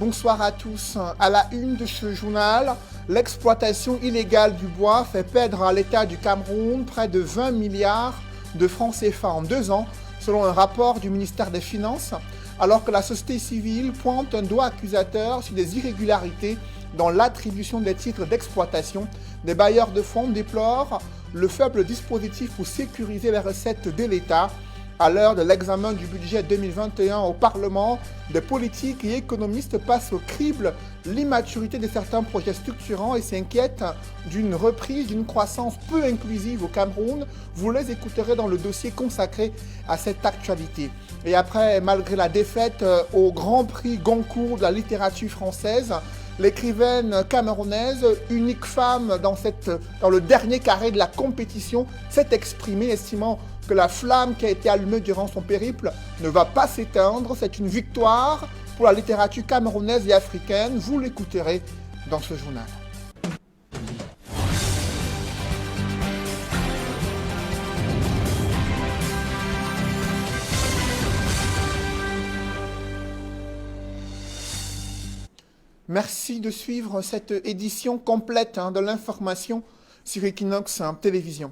Bonsoir à tous. À la une de ce journal, l'exploitation illégale du bois fait perdre à l'État du Cameroun près de 20 milliards de francs CFA en 2 ans, selon un rapport du ministère des Finances, alors que la société civile pointe un doigt accusateur sur des irrégularités dans l'attribution des titres d'exploitation. Des bailleurs de fonds déplorent le faible dispositif pour sécuriser les recettes de l'État. À l'heure de l'examen du budget 2021 au Parlement, des politiques et économistes passent au crible l'immaturité de certains projets structurants et s'inquiètent d'une reprise d'une croissance peu inclusive au Cameroun. Vous les écouterez dans le dossier consacré à cette actualité. Et après, malgré la défaite au Grand Prix Goncourt de la littérature française, l'écrivaine camerounaise, unique femme dans le dernier carré de la compétition, s'est exprimée, estimant que la flamme qui a été allumée durant son périple ne va pas s'éteindre. C'est une victoire pour la littérature camerounaise et africaine. Vous l'écouterez dans ce journal. Merci de suivre cette édition complète de l'information sur Equinox Télévision.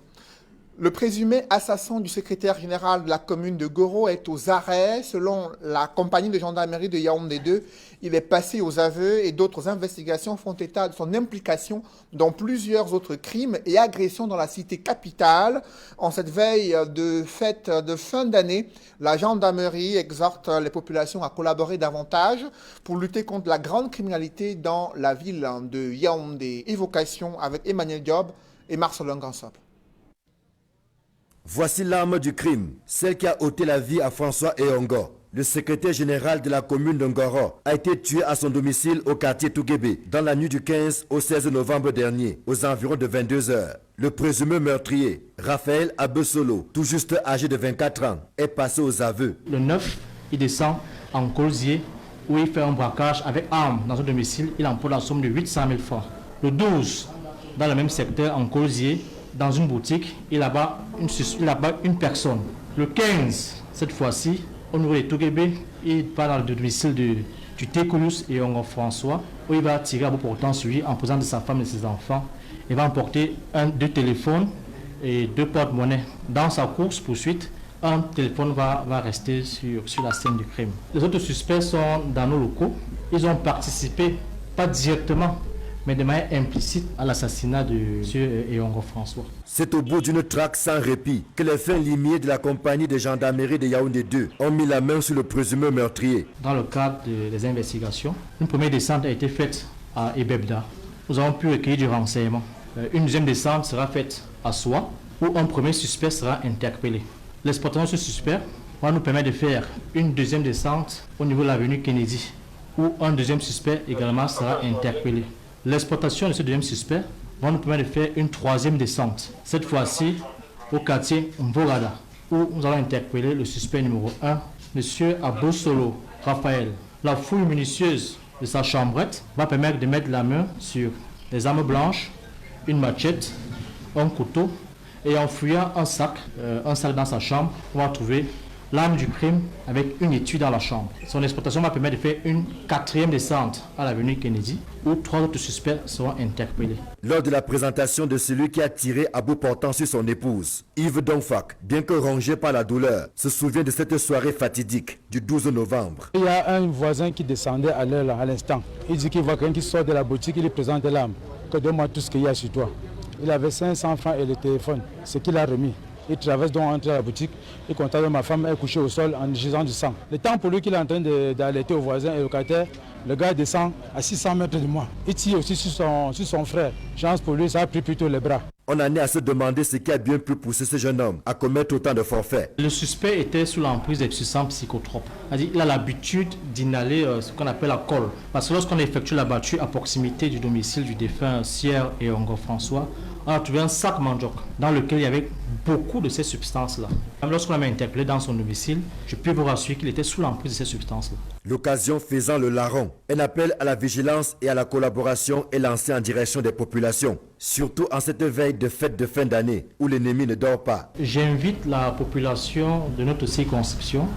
Le présumé assassin du secrétaire général de la commune de Goro est aux arrêts. Selon la compagnie de gendarmerie de Yaoundé 2, il est passé aux aveux et d'autres investigations font état de son implication dans plusieurs autres crimes et agressions dans la cité capitale. En cette veille de fête de fin d'année, la gendarmerie exhorte les populations à collaborer davantage pour lutter contre la grande criminalité dans la ville de Yaoundé. Évocation avec Emmanuel Diop et Marcelin Gansop. Voici l'arme du crime, celle qui a ôté la vie à François Eyongo. Le secrétaire général de la commune de Ngoro a été tué à son domicile au quartier Touguébé dans la nuit du 15 au 16 novembre dernier, aux environs de 22 heures. Le présumé meurtrier, Raphaël Abesolo, tout juste âgé de 24 ans, est passé aux aveux. Le 9, il descend en Colzier où il fait un braquage avec arme dans son domicile. Il emporte la somme de 800 000 francs. Le 12, dans le même secteur en Colzier, dans une boutique, il abat une personne. Le 15, cette fois-ci, au niveau de Touguébé, il part dans le domicile du Técoulous et Ongo François, où il va tirer à bout portant sur lui en présence de sa femme et de ses enfants. Il va emporter 2 téléphones et 2 porte-monnaies. Dans sa course-poursuite, un téléphone va rester sur la scène du crime. Les autres suspects sont dans nos locaux. Ils ont participé, pas directement, mais de manière implicite à l'assassinat de M. Eyongo François. C'est au bout d'une traque sans répit que les fins limiers de la compagnie de gendarmerie de Yaoundé 2 ont mis la main sur le présumé meurtrier. Dans le cadre des investigations, une première descente a été faite à Ebebda. Nous avons pu recueillir du renseignement. Une deuxième descente sera faite à Soie, où un premier suspect sera interpellé. L'exploitation de ce suspect va nous permettre de faire une deuxième descente au niveau de l'avenue Kennedy, où un deuxième suspect également sera interpellé. L'exploitation de ce deuxième suspect va nous permettre de faire une troisième descente, cette fois-ci au quartier Mvorada, où nous allons interpeller le suspect numéro 1, M. Abosolo Raphaël. La fouille minutieuse de sa chambrette va permettre de mettre la main sur des armes blanches, une machette, un couteau, et en fouillant un sac dans sa chambre, on va trouver l'arme du crime avec une étui dans la chambre. Son exploitation va permettre de faire une 4e descente à l'avenue Kennedy, où 3 autres suspects seront interpellés. Lors de la présentation de celui qui a tiré à bout portant sur son épouse, Yves Donfak, bien que rongé par la douleur, se souvient de cette soirée fatidique du 12 novembre. Il y a un voisin qui descendait à l'heure à l'instant. Il dit qu'il voit quelqu'un qui sort de la boutique, il lui présente l'arme. Que donne-moi tout ce qu'il y a sur toi. Il avait 500 francs et le téléphone, ce qu'il a remis. Il traverse donc entre la boutique, il constate que ma femme est couchée au sol en gisant du sang. Le temps pour lui qu'il est en train d'alerter aux voisins et locataires, le gars descend à 600 mètres de moi. Il tire aussi sur son frère. Chance pour lui, ça a pris plutôt les bras. On en est à se demander ce qui a bien pu pousser ce jeune homme à commettre autant de forfaits. Le suspect était sous l'emprise des substances psychotropes. Il a l'habitude d'inhaler ce qu'on appelle la colle. Parce que lorsqu'on effectue la battue à proximité du domicile du défunt Sier Eyongo François, on a trouvé un sac mandioc dans lequel il y avait beaucoup de ces substances-là. Même lorsqu'on l'avait interpellé dans son domicile, je peux vous rassurer qu'il était sous l'emprise de ces substances-là. L'occasion faisant le larron, un appel à la vigilance et à la collaboration est lancé en direction des populations, surtout en cette veille de fête de fin d'année où l'ennemi ne dort pas. J'invite la population de notre circonscription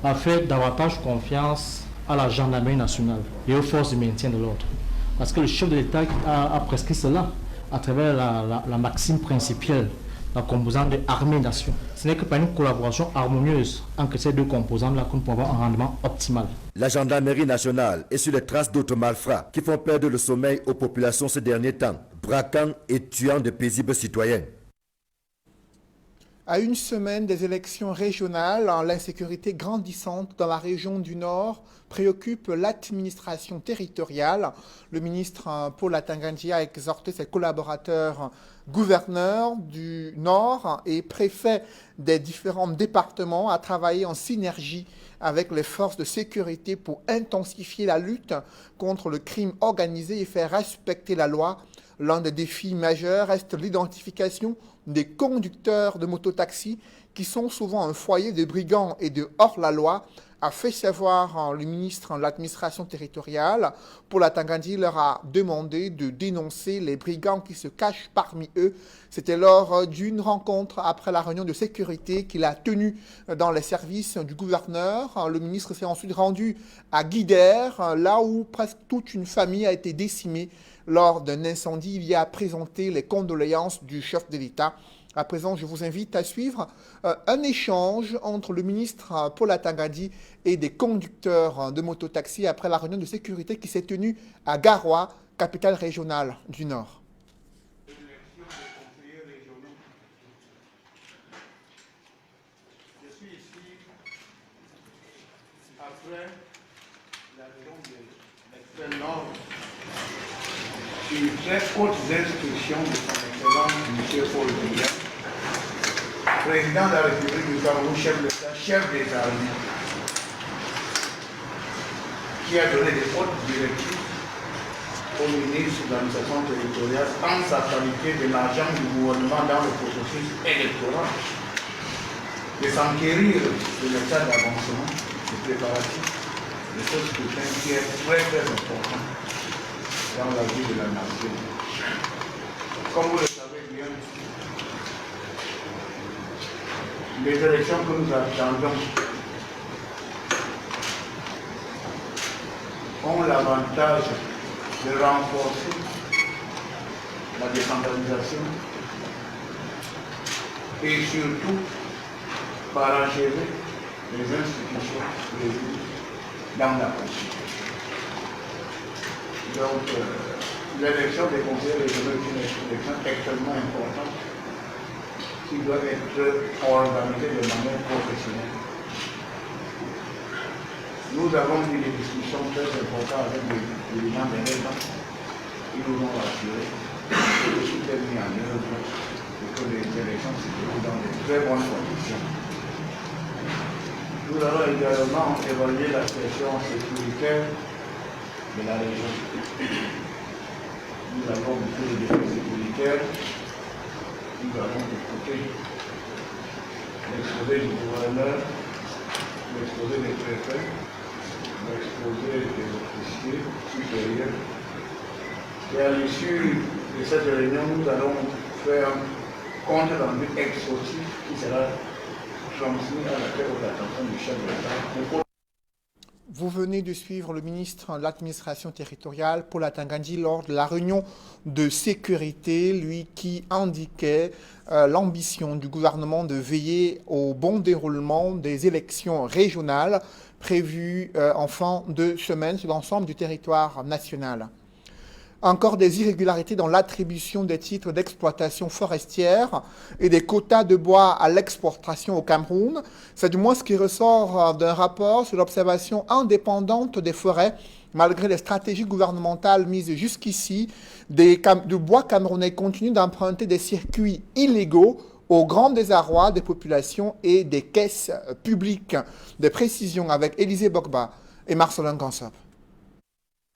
à faire davantage confiance à la gendarmerie nationale et aux forces de maintien de l'ordre. Parce que le chef de l'État a prescrit cela à travers la maxime principale, la composante de armée-nation. Ce n'est que par une collaboration harmonieuse entre ces deux composantes-là qu'on peut avoir un rendement optimal. La gendarmerie nationale est sur les traces d'autres malfrats qui font perdre le sommeil aux populations ces derniers temps, braquant et tuant de paisibles citoyens. À une semaine des élections régionales, l'insécurité grandissante dans la région du Nord préoccupe l'administration territoriale. Le ministre Paul Atangandji a exhorté ses collaborateurs gouverneurs du Nord et préfets des différents départements à travailler en synergie avec les forces de sécurité pour intensifier la lutte contre le crime organisé et faire respecter la loi. L'un des défis majeurs reste l'identification des conducteurs de mototaxis qui sont souvent un foyer de brigands et de hors-la-loi, a fait savoir le ministre de l'administration territoriale. Paul Atangandji leur a demandé de dénoncer les brigands qui se cachent parmi eux. C'était lors d'une rencontre après la réunion de sécurité qu'il a tenue dans les services du gouverneur. Le ministre s'est ensuite rendu à Guidère, là où presque toute une famille a été décimée lors d'un incendie. Il y a présenté les condoléances du chef de l'État. À présent, je vous invite à suivre un échange entre le ministre Paul Atangandji et des conducteurs de mototaxi après la réunion de sécurité qui s'est tenue à Garoua, capitale régionale du Nord. Je suis ici après la réunion de l'extrême Nord sur très hautes instructions de son Excellence M. Paul Biya, président de la République du Cameroun, chef de l'État, chef des armées, qui a donné des hautes directives au ministre de l'administration territoriale en sa qualité de l'agent du gouvernement dans le processus électoral, de s'enquérir de l'état d'avancement, de préparatifs de ce scrutin qui est très très important dans la vie de la nation. Comme vous le savez bien, les élections que nous attendons ont l'avantage de renforcer la décentralisation et surtout parachever les institutions prévues dans la Constitution. Donc, l'élection des conseillers régionaux est une élection extrêmement importante qui doit être organisée de manière professionnelle. Nous avons eu des discussions très importantes avec les gens des régions qui nous ont rassuré que tout est mis en œuvre et que les élections se déroulent dans de très bonnes conditions. Nous allons également évaluer la situation sécuritaire de la région. Nous avons beaucoup de défis sécuritaires. Nous allons écouter l'exposé du gouverneur, l'exposé des préfets, l'exposé des officiers supérieurs. Et à l'issue de cette réunion, nous allons faire un compte rendu exhaustif qui sera transmis à la très haute attention du chef de l'État. Vous venez de suivre le ministre de l'administration territoriale, Paul Atangandji, lors de la réunion de sécurité, lui qui indiquait l'ambition du gouvernement de veiller au bon déroulement des élections régionales prévues en fin de semaine sur l'ensemble du territoire national. Encore des irrégularités dans l'attribution des titres d'exploitation forestière et des quotas de bois à l'exportation au Cameroun. C'est du moins ce qui ressort d'un rapport sur l'observation indépendante des forêts. Malgré les stratégies gouvernementales mises jusqu'ici, de bois camerounais continuent d'emprunter des circuits illégaux au grand désarroi des populations et des caisses publiques. Des précisions avec Élisée Bokba et Marcelin Gansop.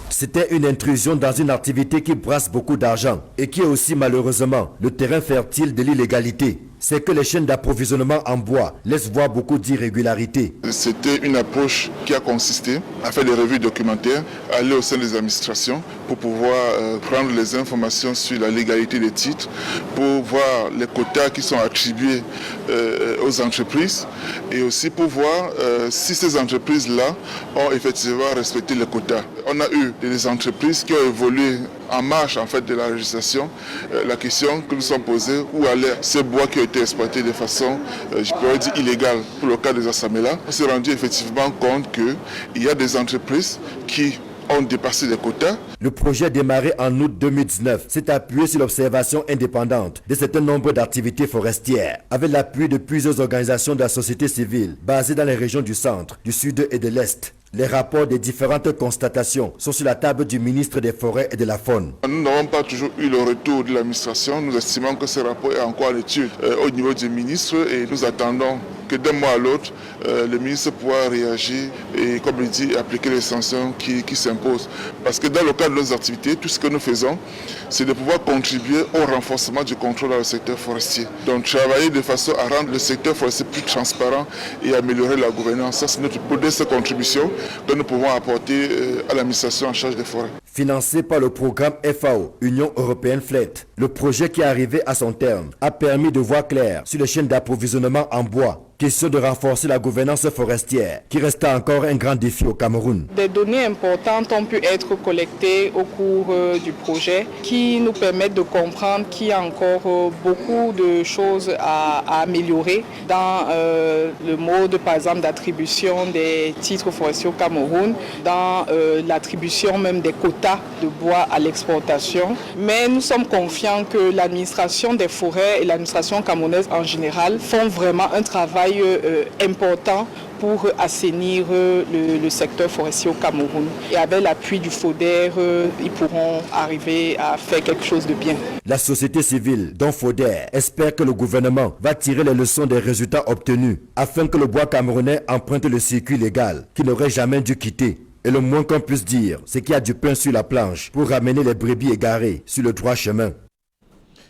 C'était une intrusion dans une activité qui brasse beaucoup d'argent et qui est aussi malheureusement le terrain fertile de l'illégalité. c'est que les chaînes d'approvisionnement en bois laissent voir beaucoup d'irrégularités. C'était une approche qui a consisté à faire des revues documentaires, aller au sein des administrations pour pouvoir prendre les informations sur la légalité des titres, pour voir les quotas qui sont attribués aux entreprises et aussi pour voir si ces entreprises-là ont effectivement respecté les quotas. On a eu des entreprises qui ont évolué en marge en fait de la législation. La question que nous sommes posées, où allait ce bois qui a été exploité de façon, je pourrais dire, illégale pour le cas des Assamela. On s'est rendu effectivement compte qu'il y a des entreprises qui ont dépassé les quotas. Le projet démarré en août 2019 s'est appuyé sur l'observation indépendante de certain nombre d'activités forestières, avec l'appui de plusieurs organisations de la société civile basées dans les régions du centre, du sud et de l'est. Les rapports des différentes constatations sont sur la table du ministre des Forêts et de la Faune. Nous n'avons pas toujours eu le retour de l'administration. Nous estimons que ce rapport est encore en étude au niveau du ministre et nous attendons que d'un mois à l'autre, le ministre pourra réagir et, comme il dit, appliquer les sanctions qui s'imposent. Parce que dans le cadre de nos activités, tout ce que nous faisons, c'est de pouvoir contribuer au renforcement du contrôle dans le secteur forestier. Donc travailler de façon à rendre le secteur forestier plus transparent et améliorer la gouvernance. Ça, c'est notre modeste contribution que nous pouvons apporter à l'administration en charge des forêts. Financé par le programme FAO, Union Européenne FLET, le projet qui est arrivé à son terme a permis de voir clair sur les chaînes d'approvisionnement en bois. Question de renforcer la gouvernance forestière, qui reste encore un grand défi au Cameroun. Des données importantes ont pu être collectées au cours du projet qui nous permettent de comprendre qu'il y a encore beaucoup de choses à améliorer dans le mode, par exemple, d'attribution des titres forestiers au Cameroun, dans l'attribution même des quotas de bois à l'exportation. Mais nous sommes confiants que l'administration des forêts et l'administration camerounaise en général font vraiment un travail important pour assainir le secteur forestier au Cameroun. Et avec l'appui du FODER, ils pourront arriver à faire quelque chose de bien. La société civile, dont FODER, espère que le gouvernement va tirer les leçons des résultats obtenus afin que le bois camerounais emprunte le circuit légal qu'il n'aurait jamais dû quitter. Et le moins qu'on puisse dire, c'est qu'il y a du pain sur la planche pour ramener les brebis égarées sur le droit chemin.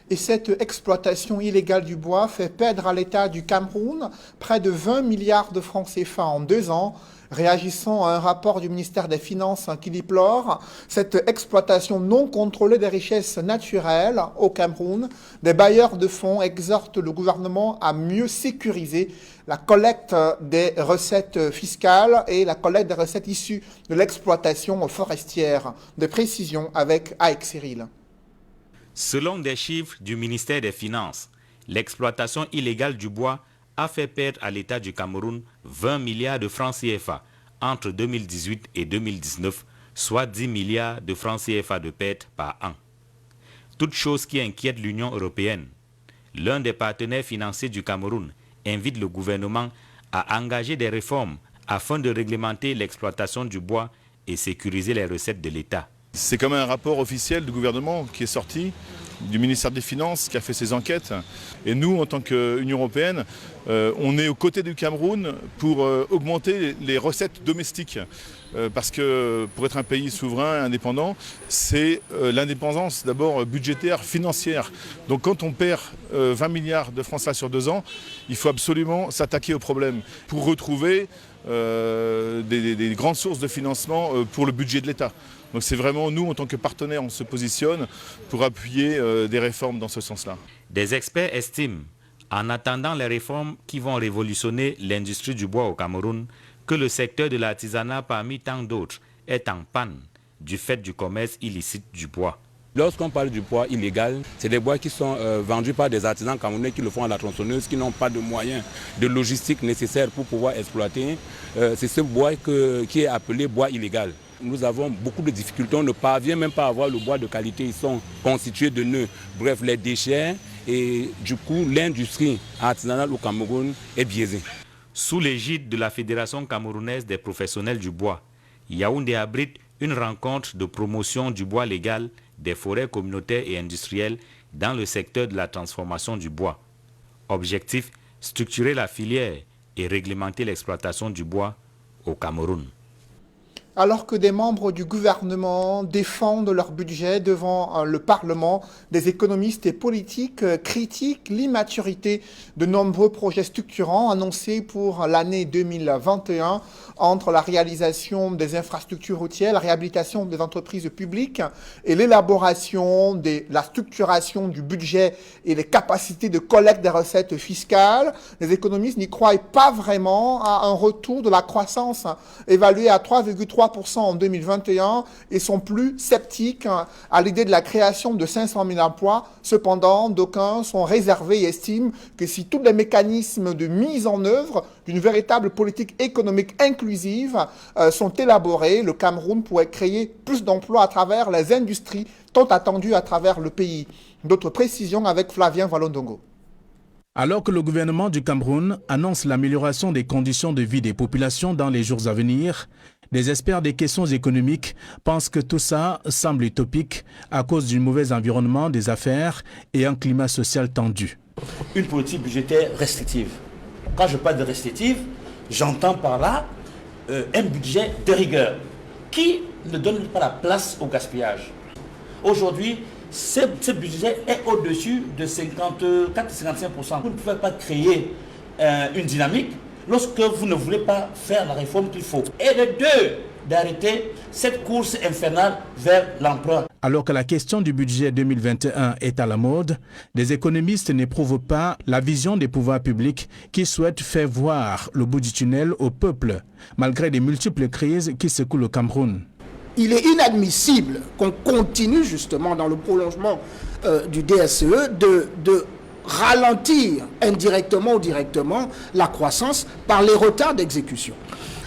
Et cette exploitation illégale du bois fait perdre à l'État du Cameroun près de 20 milliards de francs CFA en 2 ans. Réagissant à un rapport du ministère des Finances qui déplore cette exploitation non contrôlée des richesses naturelles au Cameroun, des bailleurs de fonds exhortent le gouvernement à mieux sécuriser la collecte des recettes fiscales et la collecte des recettes issues de l'exploitation forestière. De précision avec Aïk Cyril. Selon des chiffres du ministère des Finances, l'exploitation illégale du bois a fait perdre à l'État du Cameroun 20 milliards de francs CFA entre 2018 et 2019, soit 10 milliards de francs CFA de pertes par an. Toute chose qui inquiète l'Union européenne. L'un des partenaires financiers du Cameroun invite le gouvernement à engager des réformes afin de réglementer l'exploitation du bois et sécuriser les recettes de l'État. C'est comme un rapport officiel du gouvernement qui est sorti, du ministère des Finances qui a fait ses enquêtes. Et nous, en tant qu'Union européenne, on est aux côtés du Cameroun pour augmenter les recettes domestiques. Parce que pour être un pays souverain, indépendant, c'est l'indépendance d'abord budgétaire, financière. Donc quand on perd 20 milliards de francs sur 2 ans, il faut absolument s'attaquer au problème pour retrouver des grandes sources de financement pour le budget de l'État. Donc c'est vraiment nous, en tant que partenaires, on se positionne pour appuyer des réformes dans ce sens-là. Des experts estiment, en attendant les réformes qui vont révolutionner l'industrie du bois au Cameroun, que le secteur de l'artisanat parmi tant d'autres est en panne du fait du commerce illicite du bois. Lorsqu'on parle du bois illégal, c'est des bois qui sont vendus par des artisans camerounais qui le font à la tronçonneuse, qui n'ont pas de moyens de logistique nécessaires pour pouvoir exploiter. C'est ce bois qui est appelé bois illégal. Nous avons beaucoup de difficultés, on ne parvient même pas à avoir le bois de qualité, ils sont constitués de nœuds. Bref, les déchets et du coup l'industrie artisanale au Cameroun est biaisée. Sous l'égide de la Fédération camerounaise des professionnels du bois, Yaoundé abrite une rencontre de promotion du bois légal, des forêts communautaires et industrielles dans le secteur de la transformation du bois. Objectif, structurer la filière et réglementer l'exploitation du bois au Cameroun. Alors que des membres du gouvernement défendent leur budget devant le Parlement, des économistes et politiques critiquent l'immaturité de nombreux projets structurants annoncés pour l'année 2021 entre la réalisation des infrastructures routières, la réhabilitation des entreprises publiques et l'élaboration de la structuration du budget et les capacités de collecte des recettes fiscales. Les économistes n'y croient pas vraiment à un retour de la croissance évaluée à 3,3% en 2021 et sont plus sceptiques à l'idée de la création de 500 000 emplois. Cependant, d'aucuns sont réservés et estiment que si tous les mécanismes de mise en œuvre d'une véritable politique économique inclusive sont élaborés, le Cameroun pourrait créer plus d'emplois à travers les industries tant attendues à travers le pays. D'autres précisions avec Flavien Valondongo. Alors que le gouvernement du Cameroun annonce l'amélioration des conditions de vie des populations dans les jours à venir, des experts des questions économiques pensent que tout ça semble utopique à cause du mauvais environnement des affaires et un climat social tendu. Une politique budgétaire restrictive. Quand je parle de restrictive, j'entends par là un budget de rigueur qui ne donne pas la place au gaspillage. Aujourd'hui, ce budget est au-dessus de 54-55%. Vous ne pouvez pas créer une dynamique lorsque vous ne voulez pas faire la réforme qu'il faut. Et le deux, d'arrêter cette course infernale vers l'emploi. Alors que la question du budget 2021 est à la mode, les économistes n'éprouvent pas la vision des pouvoirs publics qui souhaitent faire voir le bout du tunnel au peuple, malgré les multiples crises qui secouent le Cameroun. Il est inadmissible qu'on continue justement dans le prolongement du DSE de ralentir indirectement ou directement la croissance par les retards d'exécution,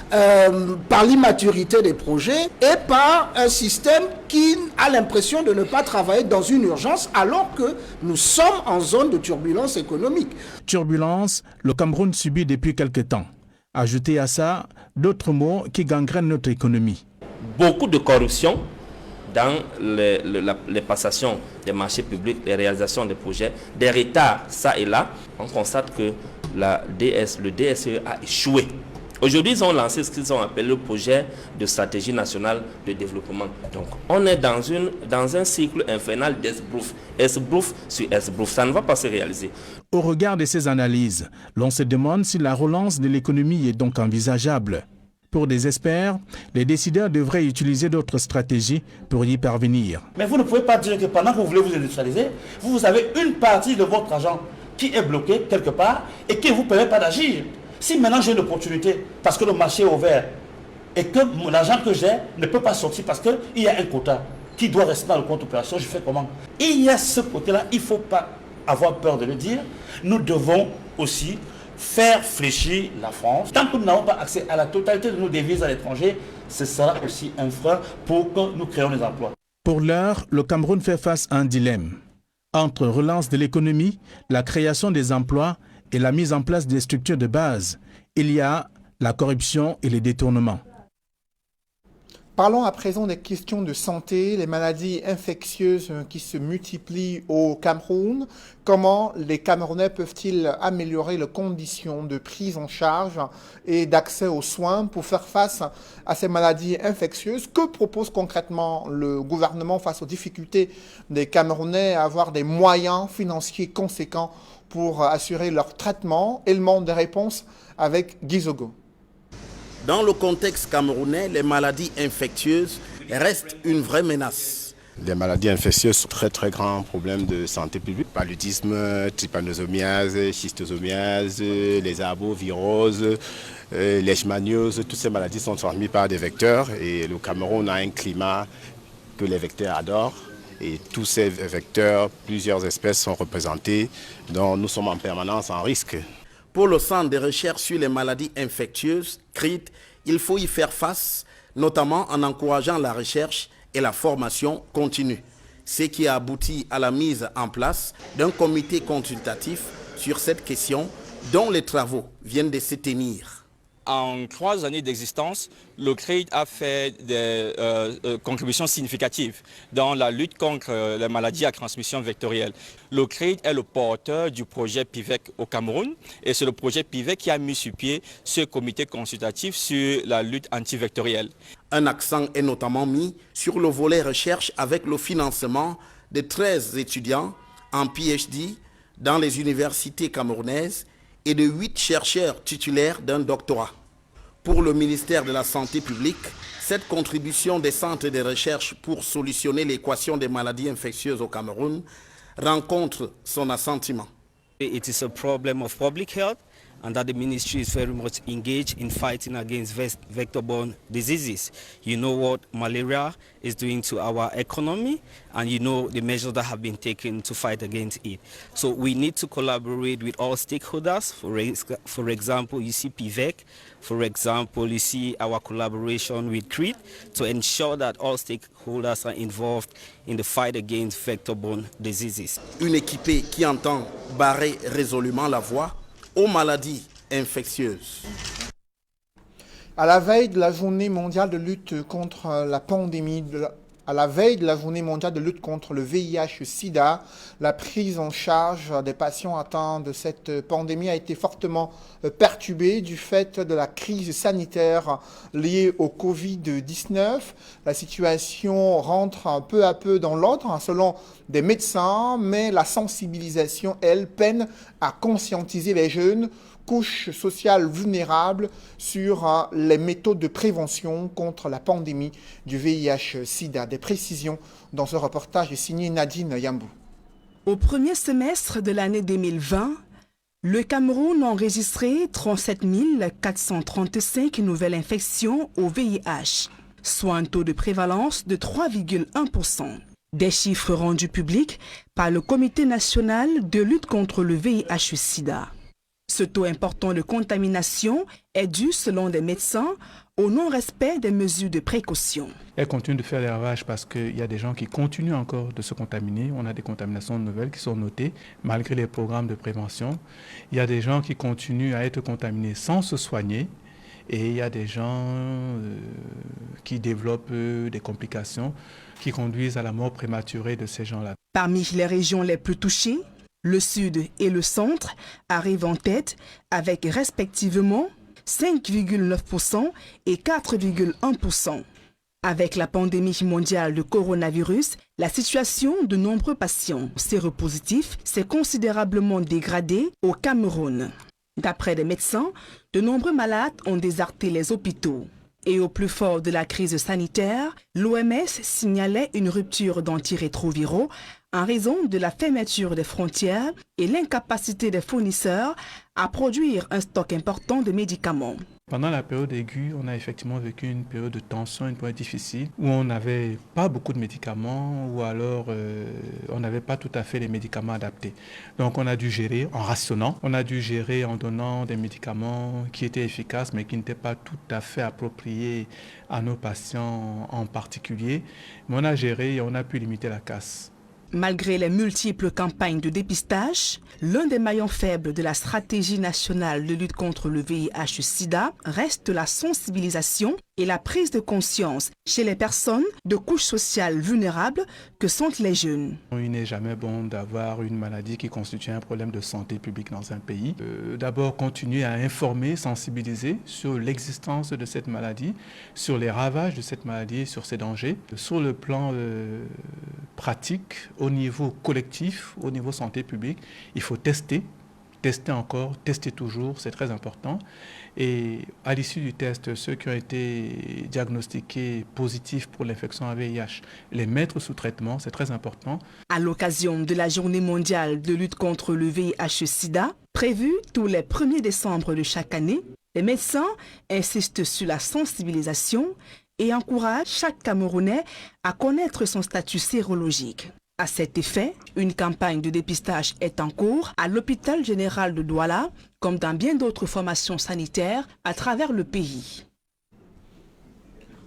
par l'immaturité des projets et par un système qui a l'impression de ne pas travailler dans une urgence alors que nous sommes en zone de turbulence économique. Turbulence, le Cameroun subit depuis quelque temps. Ajoutez à ça d'autres mots qui gangrènent notre économie. Beaucoup de corruption dans les passations des marchés publics, les réalisations des projets, des retards ça et là. On constate que le DSE a échoué. Aujourd'hui, ils ont lancé ce qu'ils ont appelé le projet de stratégie nationale de développement. Donc, on est dans un cycle infernal d'esbrouf. Esbrouf sur esbrouf, ça ne va pas se réaliser. Au regard de ces analyses, l'on se demande si la relance de l'économie est donc envisageable. Pour des experts, les décideurs devraient utiliser d'autres stratégies pour y parvenir. Mais vous ne pouvez pas dire que pendant que vous voulez vous industrialiser, vous avez une partie de votre argent qui est bloquée quelque part et qui ne vous permet pas d'agir. Si maintenant j'ai une opportunité parce que le marché est ouvert et que l'argent que j'ai ne peut pas sortir parce qu'il y a un quota qui doit rester dans le compte opération, je fais comment? Il y a ce côté-là, il ne faut pas avoir peur de le dire. Nous devons aussi faire fléchir la France. Tant que nous n'avons pas accès à la totalité de nos devises à l'étranger, ce sera aussi un frein pour que nous créions des emplois. Pour l'heure, le Cameroun fait face à un dilemme. Entre relance de l'économie, la création des emplois et la mise en place des structures de base, il y a la corruption et les détournements. Parlons à présent des questions de santé, les maladies infectieuses qui se multiplient au Cameroun. Comment les Camerounais peuvent-ils améliorer les conditions de prise en charge et d'accès aux soins pour faire face à ces maladies infectieuses? Que propose concrètement le gouvernement face aux difficultés des Camerounais à avoir des moyens financiers conséquents pour assurer leur traitement? Élément de réponse avec Guy Zogo. Dans le contexte camerounais, les maladies infectieuses restent une vraie menace. Les maladies infectieuses sont un très grand problème de santé publique. Paludisme, trypanosomiase, schistosomiase, les arboviroses, les leishmanioses, toutes ces maladies sont transmises par des vecteurs et le Cameroun a un climat que les vecteurs adorent. Et tous ces vecteurs, plusieurs espèces sont représentées, dont nous sommes en permanence en risque. Pour le Centre de recherche sur les maladies infectieuses, CRIT, il faut y faire face, notamment en encourageant la recherche et la formation continue, ce qui a abouti à la mise en place d'un comité consultatif sur cette question dont les travaux viennent de se tenir. En 3 années d'existence, le CREID a fait des contributions significatives dans la lutte contre les maladies à transmission vectorielle. Le CREID est le porteur du projet PIVEC au Cameroun et c'est le projet PIVEC qui a mis sur pied ce comité consultatif sur la lutte antivectorielle. Un accent est notamment mis sur le volet recherche avec le financement de 13 étudiants en PhD dans les universités camerounaises et de 8 chercheurs titulaires d'un doctorat. Pour le ministère de la Santé publique, cette contribution des centres de recherche pour solutionner l'équation des maladies infectieuses au Cameroun rencontre son assentiment. It is a problem of public health and that the ministry is very much engaged in fighting against vector-borne diseases. You know what malaria is doing to our economy, and you know the measures that have been taken to fight against it. So we need to collaborate with all stakeholders. For example, you see PIVEC. For example, you see our collaboration with CREID to ensure that all stakeholders are involved in the fight against vector-borne diseases. Une équipée qui entend barrer résolument la voie aux maladies infectieuses. À la veille de la journée mondiale de lutte contre la pandémie, à la veille de la journée mondiale de lutte contre le VIH-Sida, la prise en charge des patients atteints de cette pandémie a été fortement perturbée du fait de la crise sanitaire liée au Covid-19. La situation rentre peu à peu dans l'ordre selon des médecins, mais la sensibilisation, elle, peine à conscientiser les jeunes couches sociales vulnérables sur les méthodes de prévention contre la pandémie du VIH-Sida. Des précisions dans ce reportage signé Nadine Yambou. Au premier semestre de l'année 2020, le Cameroun a enregistré 37 435 nouvelles infections au VIH, soit un taux de prévalence de 3,1%. Des chiffres rendus publics par le Comité national de lutte contre le VIH-Sida. Ce taux important de contamination est dû, selon des médecins, au non-respect des mesures de précaution. Elle continue de faire des ravages parce qu'il y a des gens qui continuent encore de se contaminer. On a des contaminations nouvelles qui sont notées malgré les programmes de prévention. Il y a des gens qui continuent à être contaminés sans se soigner. Et il y a des gens qui développent des complications qui conduisent à la mort prématurée de ces gens-là. Parmi les régions les plus touchées, le Sud et le Centre arrivent en tête avec respectivement 5,9% et 4,1%. Avec la pandémie mondiale de coronavirus, la situation de nombreux patients séropositifs s'est considérablement dégradée au Cameroun. D'après les médecins, de nombreux malades ont déserté les hôpitaux. Et au plus fort de la crise sanitaire, l'OMS signalait une rupture d'antirétroviraux en raison de la fermeture des frontières et l'incapacité des fournisseurs à produire un stock important de médicaments. Pendant la période aiguë, on a effectivement vécu une période de tension, une période difficile, où on n'avait pas beaucoup de médicaments, ou alors on n'avait pas tout à fait les médicaments adaptés. Donc on a dû gérer en rationnant, on a dû gérer en donnant des médicaments qui étaient efficaces, mais qui n'étaient pas tout à fait appropriés à nos patients en particulier. Mais on a géré et on a pu limiter la casse. Malgré les multiples campagnes de dépistage, l'un des maillons faibles de la stratégie nationale de lutte contre le VIH-Sida reste la sensibilisation et la prise de conscience chez les personnes de couches sociales vulnérables que sont les jeunes. Il n'est jamais bon d'avoir une maladie qui constitue un problème de santé publique dans un pays. D'abord, continuer à informer, sensibiliser sur l'existence de cette maladie, sur les ravages de cette maladie, sur ses dangers. Sur le plan pratique, au niveau collectif, au niveau santé publique, il faut tester encore, tester toujours, c'est très important. Et à l'issue du test, ceux qui ont été diagnostiqués positifs pour l'infection à VIH, les mettre sous traitement, c'est très important. À l'occasion de la Journée mondiale de lutte contre le VIH-Sida, prévue tous les 1er décembre de chaque année, les médecins insistent sur la sensibilisation et encouragent chaque Camerounais à connaître son statut sérologique. À cet effet, une campagne de dépistage est en cours à l'hôpital général de Douala, comme dans bien d'autres formations sanitaires à travers le pays.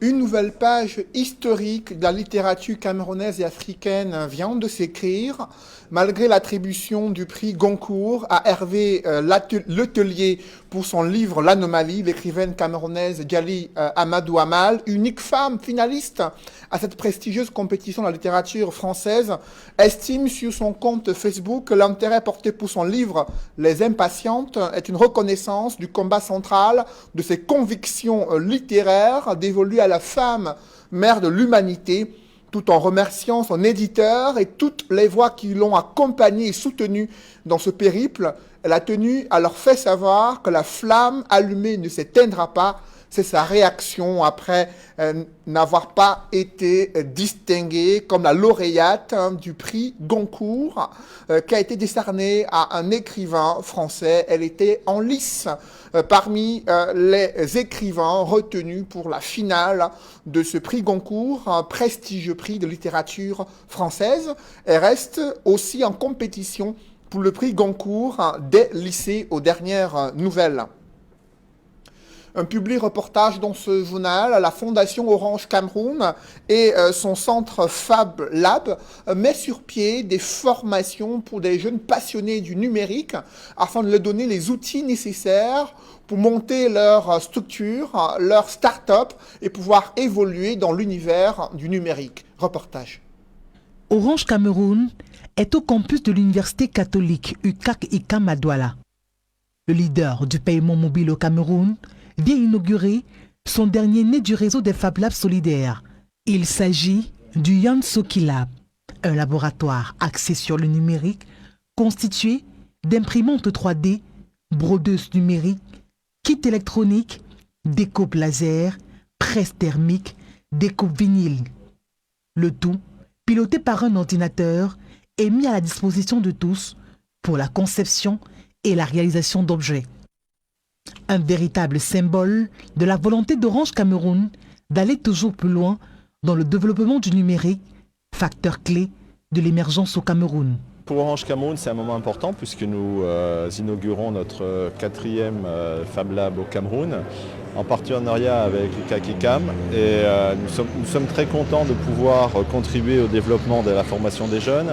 Une nouvelle page historique de la littérature camerounaise et africaine vient de s'écrire. Malgré l'attribution du prix Goncourt à Hervé Letellier pour son livre L'Anomalie, l'écrivaine camerounaise Djali Amadou Amal, unique femme finaliste à cette prestigieuse compétition de la littérature française, estime sur son compte Facebook que l'intérêt porté pour son livre Les Impatientes est une reconnaissance du combat central de ses convictions littéraires dévolues à la femme, mère de l'humanité, tout en remerciant son éditeur et toutes les voix qui l'ont accompagné et soutenu dans ce périple. Elle a tenu à leur faire savoir que la flamme allumée ne s'éteindra pas. C'est sa réaction après n'avoir pas été distinguée comme la lauréate du prix Goncourt qui a été décerné à un écrivain français. Elle était en lice parmi les écrivains retenus pour la finale de ce prix Goncourt, un prestigieux prix de littérature française. Elle reste aussi en compétition pour le prix Goncourt des lycées aux dernières nouvelles. Un public reportage dans ce journal, la Fondation Orange Cameroun et son centre Fab Lab met sur pied des formations pour des jeunes passionnés du numérique afin de leur donner les outils nécessaires pour monter leur structure, leur start-up et pouvoir évoluer dans l'univers du numérique. Reportage. Orange Cameroun est au campus de l'université catholique UCAC-ICAM à Douala. Le leader du paiement mobile au Cameroun vient inaugurer son dernier né du réseau des Fab Labs solidaires. Il s'agit du Yansoki Lab, un laboratoire axé sur le numérique constitué d'imprimantes 3D, brodeuses numériques, kits électroniques, découpes laser, presse thermique, découpes vinyle. Le tout piloté par un ordinateur et mis à la disposition de tous pour la conception et la réalisation d'objets. Un véritable symbole de la volonté d'Orange Cameroun d'aller toujours plus loin dans le développement du numérique, facteur clé de l'émergence au Cameroun. Pour Orange Cameroun, c'est un moment important puisque nous inaugurons notre 4e Fab Lab au Cameroun en partenariat avec UCAC-ICAM et nous sommes très contents de pouvoir contribuer au développement de la formation des jeunes.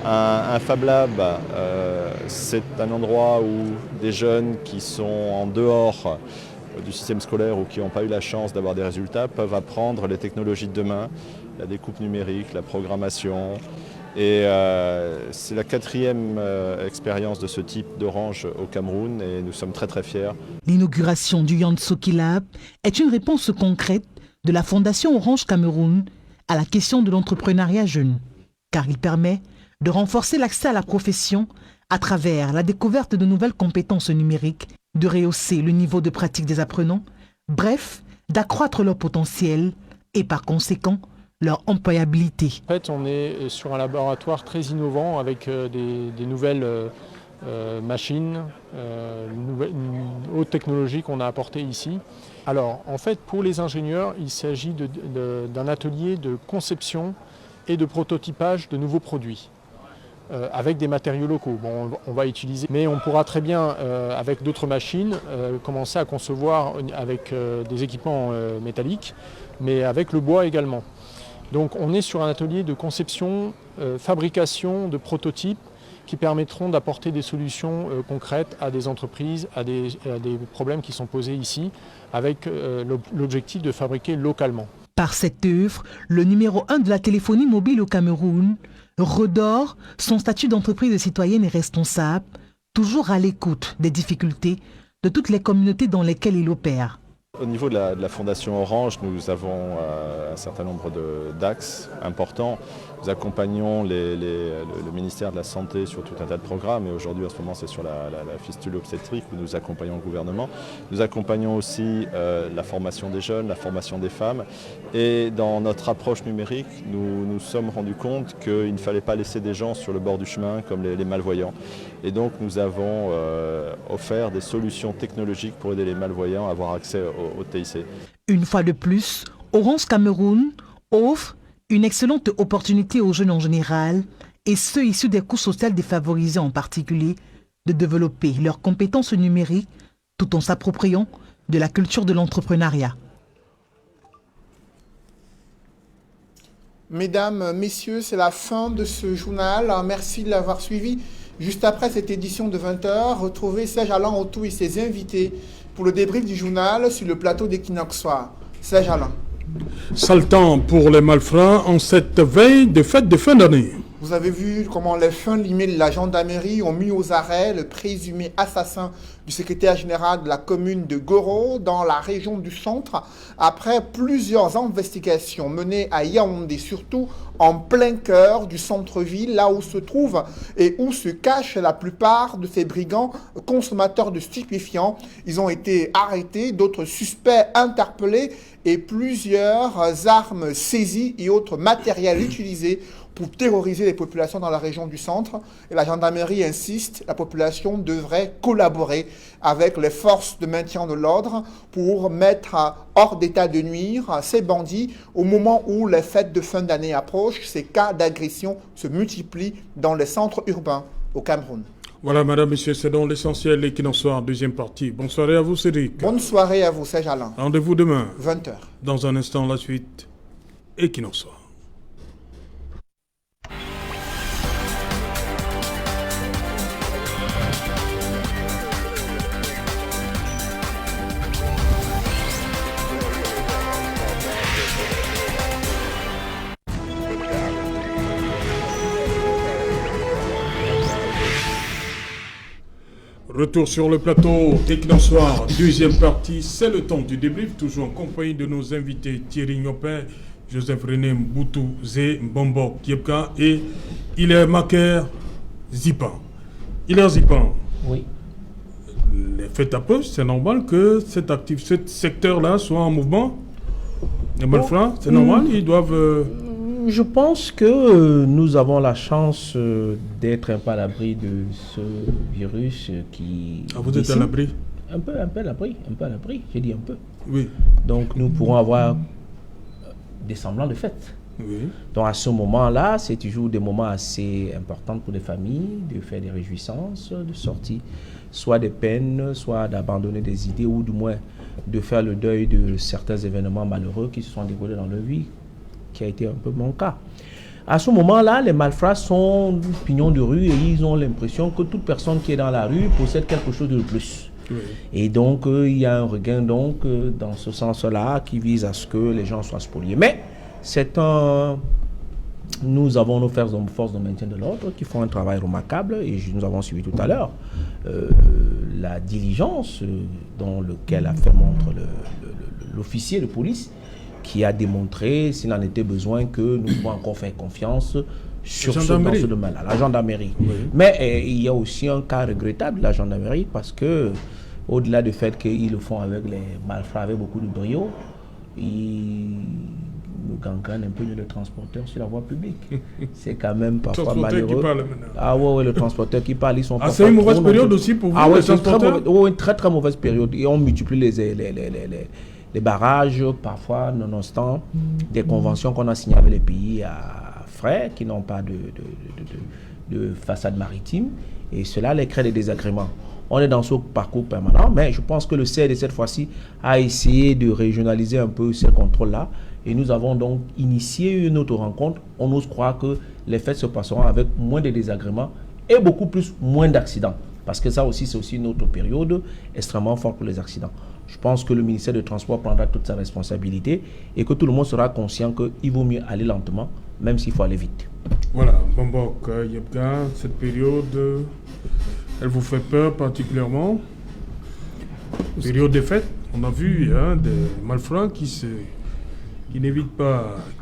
Un Fab Lab, c'est un endroit où des jeunes qui sont en dehors du système scolaire ou qui n'ont pas eu la chance d'avoir des résultats peuvent apprendre les technologies de demain, la découpe numérique, la programmation. Et c'est la 4e expérience de ce type d'Orange au Cameroun et nous sommes très très fiers. L'inauguration du Yansoki Lab est une réponse concrète de la Fondation Orange Cameroun à la question de l'entrepreneuriat jeune, car il permet de renforcer l'accès à la profession à travers la découverte de nouvelles compétences numériques, de rehausser le niveau de pratique des apprenants, bref, d'accroître leur potentiel et par conséquent leur employabilité. En fait, on est sur un laboratoire très innovant avec des nouvelles machines, une haute technologie qu'on a apportée ici. Alors, en fait, pour les ingénieurs, il s'agit d'un atelier de conception et de prototypage de nouveaux produits. Avec des matériaux locaux. Bon, on va utiliser, mais on pourra très bien, avec d'autres machines, commencer à concevoir avec des équipements métalliques, mais avec le bois également. Donc on est sur un atelier de conception, fabrication de prototypes qui permettront d'apporter des solutions concrètes à des entreprises, à des problèmes qui sont posés ici, avec l'objectif de fabriquer localement. Par cette œuvre, le numéro 1 de la téléphonie mobile au Cameroun redore son statut d'entreprise citoyenne et responsable, toujours à l'écoute des difficultés de toutes les communautés dans lesquelles il opère. Au niveau de la Fondation Orange, nous avons un certain nombre d'axes importants. Nous accompagnons le ministère de la Santé sur tout un tas de programmes et aujourd'hui en ce moment c'est sur la fistule obstétrique où nous accompagnons le gouvernement. Nous accompagnons aussi la formation des jeunes, la formation des femmes et dans notre approche numérique, nous nous sommes rendus compte qu'il ne fallait pas laisser des gens sur le bord du chemin comme les malvoyants. Et donc nous avons offert des solutions technologiques pour aider les malvoyants à avoir accès au TIC. Une fois de plus, Orange Cameroun offre une excellente opportunité aux jeunes en général et ceux issus des couches sociales défavorisées en particulier de développer leurs compétences numériques tout en s'appropriant de la culture de l'entrepreneuriat. Mesdames, messieurs, c'est la fin de ce journal. Merci de l'avoir suivi. Juste après cette édition de 20h, retrouvez Serge Alain Autou et ses invités pour le débrief du journal sur le plateau d'Equinox Soir. Serge Alain. Sale temps pour les malfrats en cette veille de fête de fin d'année. Vous avez vu comment les fins limées de la gendarmerie ont mis aux arrêts le présumé assassin du secrétaire général de la commune de Goro dans la région du centre après plusieurs investigations menées à Yaoundé, surtout en plein cœur du centre-ville, là où se trouvent et où se cachent la plupart de ces brigands consommateurs de stupéfiants. Ils ont été arrêtés, d'autres suspects interpellés et plusieurs armes saisies et autres matériels utilisés pour terroriser les populations dans la région du centre. Et la gendarmerie insiste, la population devrait collaborer avec les forces de maintien de l'ordre pour mettre hors d'état de nuire ces bandits au moment où les fêtes de fin d'année approchent. Ces cas d'agression se multiplient dans les centres urbains au Cameroun. Voilà, madame, monsieur, c'est donc l'essentiel et qu'il en soit en deuxième partie. Bonne soirée à vous, Cédric. Bonne soirée à vous, Serge Alain. Rendez-vous demain. 20h. Dans un instant, la suite et qu'il en soit. Retour sur le plateau, Equinox Soir, deuxième partie, c'est le temps du débrief, toujours en compagnie de nos invités Thierry Nyopin, Joseph René Mboutou, Zé Mbombo Kiepka et Hilaire Maker Zipan. Hilaire Zipan, oui. Les fêtes approchent, c'est normal que ce secteur-là soit en mouvement. Les malfrats, c'est normal, ils doivent... Je pense que nous avons la chance d'être un peu à l'abri de ce virus qui... Ah, vous êtes à l'abri? Un peu à l'abri, j'ai dit un peu. Oui. Donc nous pourrons avoir des semblants de fêtes. Oui. Donc à ce moment-là, c'est toujours des moments assez importants pour les familles, de faire des réjouissances, de sortir soit des peines, soit d'abandonner des idées, ou du moins de faire le deuil de certains événements malheureux qui se sont déroulés dans leur vie, qui a été un peu mon cas. À ce moment-là, les malfrats sont pignons de rue et ils ont l'impression que toute personne qui est dans la rue possède quelque chose de plus. Oui. Et donc, il y a un regain dans ce sens-là qui vise à ce que les gens soient spoliés. Mais nous avons nos forces de maintien de l'ordre qui font un travail remarquable et nous avons suivi tout à l'heure la diligence dans laquelle a fait montre l'officier de police, qui a démontré, s'il en était besoin, que nous pouvons encore faire confiance sur dans ce domaine-là, la gendarmerie. Oui. Mais il y a aussi un cas regrettable de la gendarmerie, parce que, au-delà du fait qu'ils le font avec les malfrats, avec beaucoup de brio, ils nous gangrènent un peu le transporteur sur la voie publique. C'est quand même parfois malheureux. Ah ouais, le transporteur qui parle, ils sont c'est une mauvaise période aussi pour vous, ah ouais, c'est une très très mauvaise période. Et on multiplie les barrages, parfois, nonobstant des conventions qu'on a signées avec les pays à frais, qui n'ont pas de façade maritime, et cela les crée des désagréments. On est dans ce parcours permanent, mais je pense que le CED, cette fois-ci, a essayé de régionaliser un peu ces contrôles-là, et nous avons donc initié une autre rencontre. On ose croire que les fêtes se passeront avec moins de désagréments et beaucoup moins d'accidents, parce que ça aussi, c'est aussi une autre période extrêmement forte pour les accidents. Je pense que le ministère des Transports prendra toute sa responsabilité et que tout le monde sera conscient qu'il vaut mieux aller lentement, même s'il faut aller vite. Voilà, Bombok, Yepka, cette période, elle vous fait peur particulièrement? Période des fêtes, on a vu des malfrats qui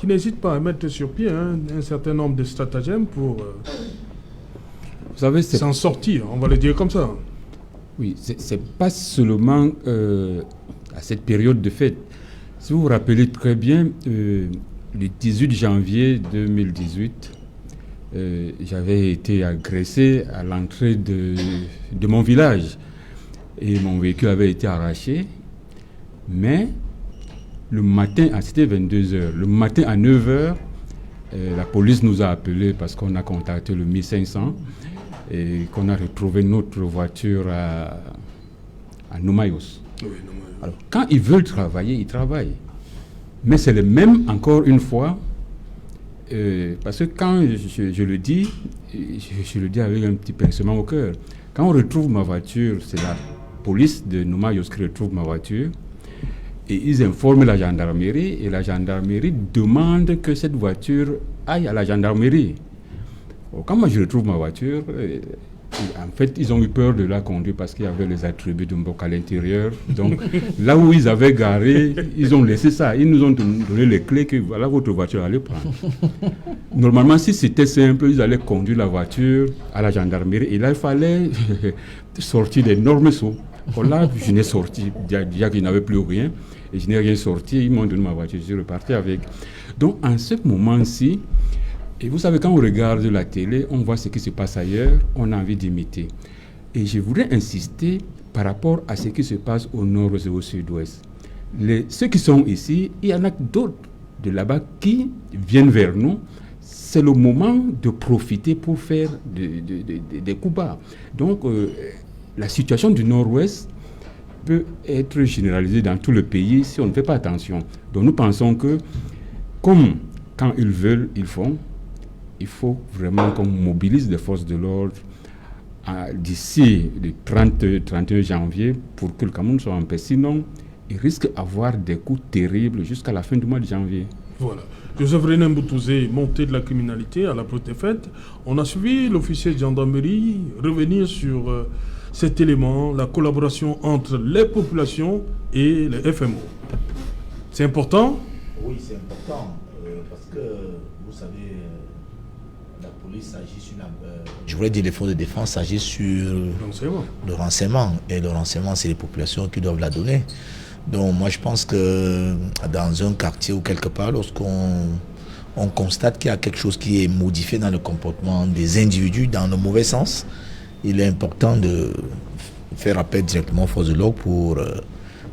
n'hésitent pas à mettre sur pied un certain nombre de stratagèmes pour s'en sortir, on va le dire comme ça. Oui, c'est pas seulement à cette période de fête. Si vous vous rappelez très bien, le 18 janvier 2018, j'avais été agressé à l'entrée de mon village. Et mon véhicule avait été arraché. Mais le matin, c'était 22h, le matin à 9h, la police nous a appelés parce qu'on a contacté le 1500 et qu'on a retrouvé notre voiture à Noumayos. Oui, alors, quand ils veulent travailler, ils travaillent. Mais c'est les mêmes, encore une fois, parce que quand je le dis, je le dis avec un petit pincement au cœur. Quand on retrouve ma voiture, c'est la police de Nouma-Yos qui retrouve ma voiture, et ils informent la gendarmerie, et la gendarmerie demande que cette voiture aille à la gendarmerie. Quand moi je retrouve ma voiture, en fait, ils ont eu peur de la conduire parce qu'il y avait les attributs de Mbok à l'intérieur. Donc, là où ils avaient garé, ils ont laissé ça. Ils nous ont donné les clés que voilà, votre voiture, allez prendre. Normalement, si c'était simple, ils allaient conduire la voiture à la gendarmerie. Et là, il fallait sortir d'énormes sauts. Là, je n'ai sorti, déjà qu'il n'y avait plus rien. Et je n'ai rien sorti. Ils m'ont donné ma voiture. Je suis reparti avec. Donc, en ce moment-ci, et vous savez, quand on regarde la télé, on voit ce qui se passe ailleurs, on a envie d'imiter. Et je voudrais insister par rapport à ce qui se passe au nord et au sud-ouest. Ceux qui sont ici, il y en a d'autres de là-bas qui viennent vers nous. C'est le moment de profiter pour faire des coups bas. Donc, la situation du nord-ouest peut être généralisée dans tout le pays si on ne fait pas attention. Donc, nous pensons que, comme quand ils veulent, ils font. Il faut vraiment qu'on mobilise les forces de l'ordre d'ici le 31 janvier pour que le Cameroun soit en paix. Sinon, il risque d'avoir des coups terribles jusqu'à la fin du mois de janvier. Voilà. Joseph René Mboutouzé, montée de la criminalité à la porte faite. On a suivi l'officier de gendarmerie revenir sur cet élément, la collaboration entre les populations et les FMO. C'est important ? Oui, c'est important parce que, vous savez, la police agit sur je voulais dire les forces de défense agissent sur le renseignement. Et le renseignement, c'est les populations qui doivent la donner. Donc moi, je pense que dans un quartier ou quelque part, lorsqu'on constate qu'il y a quelque chose qui est modifié dans le comportement des individus dans le mauvais sens, il est important de faire appel directement aux forces de l'ordre pour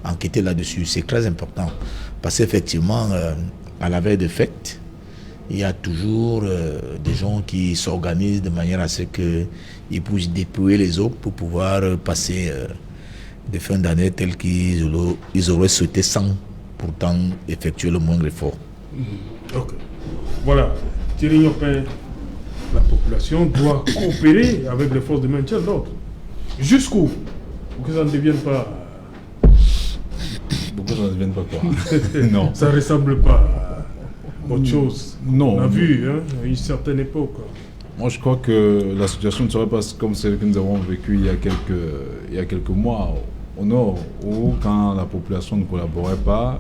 enquêter là-dessus. C'est très important. Parce qu'effectivement, à la veille de fête, il y a toujours des gens qui s'organisent de manière à ce qu'ils puissent dépouiller les autres pour pouvoir passer des fins d'année telles qu'ils auraient souhaité sans pourtant effectuer le moindre effort. Ok. Voilà. Thierry Yopin, la population doit coopérer avec les forces de maintien de l'ordre. Jusqu'où ? Pour que ça ne devienne pas... Pour que ça ne devienne pas quoi ? Non. Ça ne ressemble pas à autre chose. Non. On a vu, hein, à une certaine époque. Moi, je crois que la situation ne serait pas comme celle que nous avons vécue il y a quelques mois au nord, où quand la population ne collaborait pas,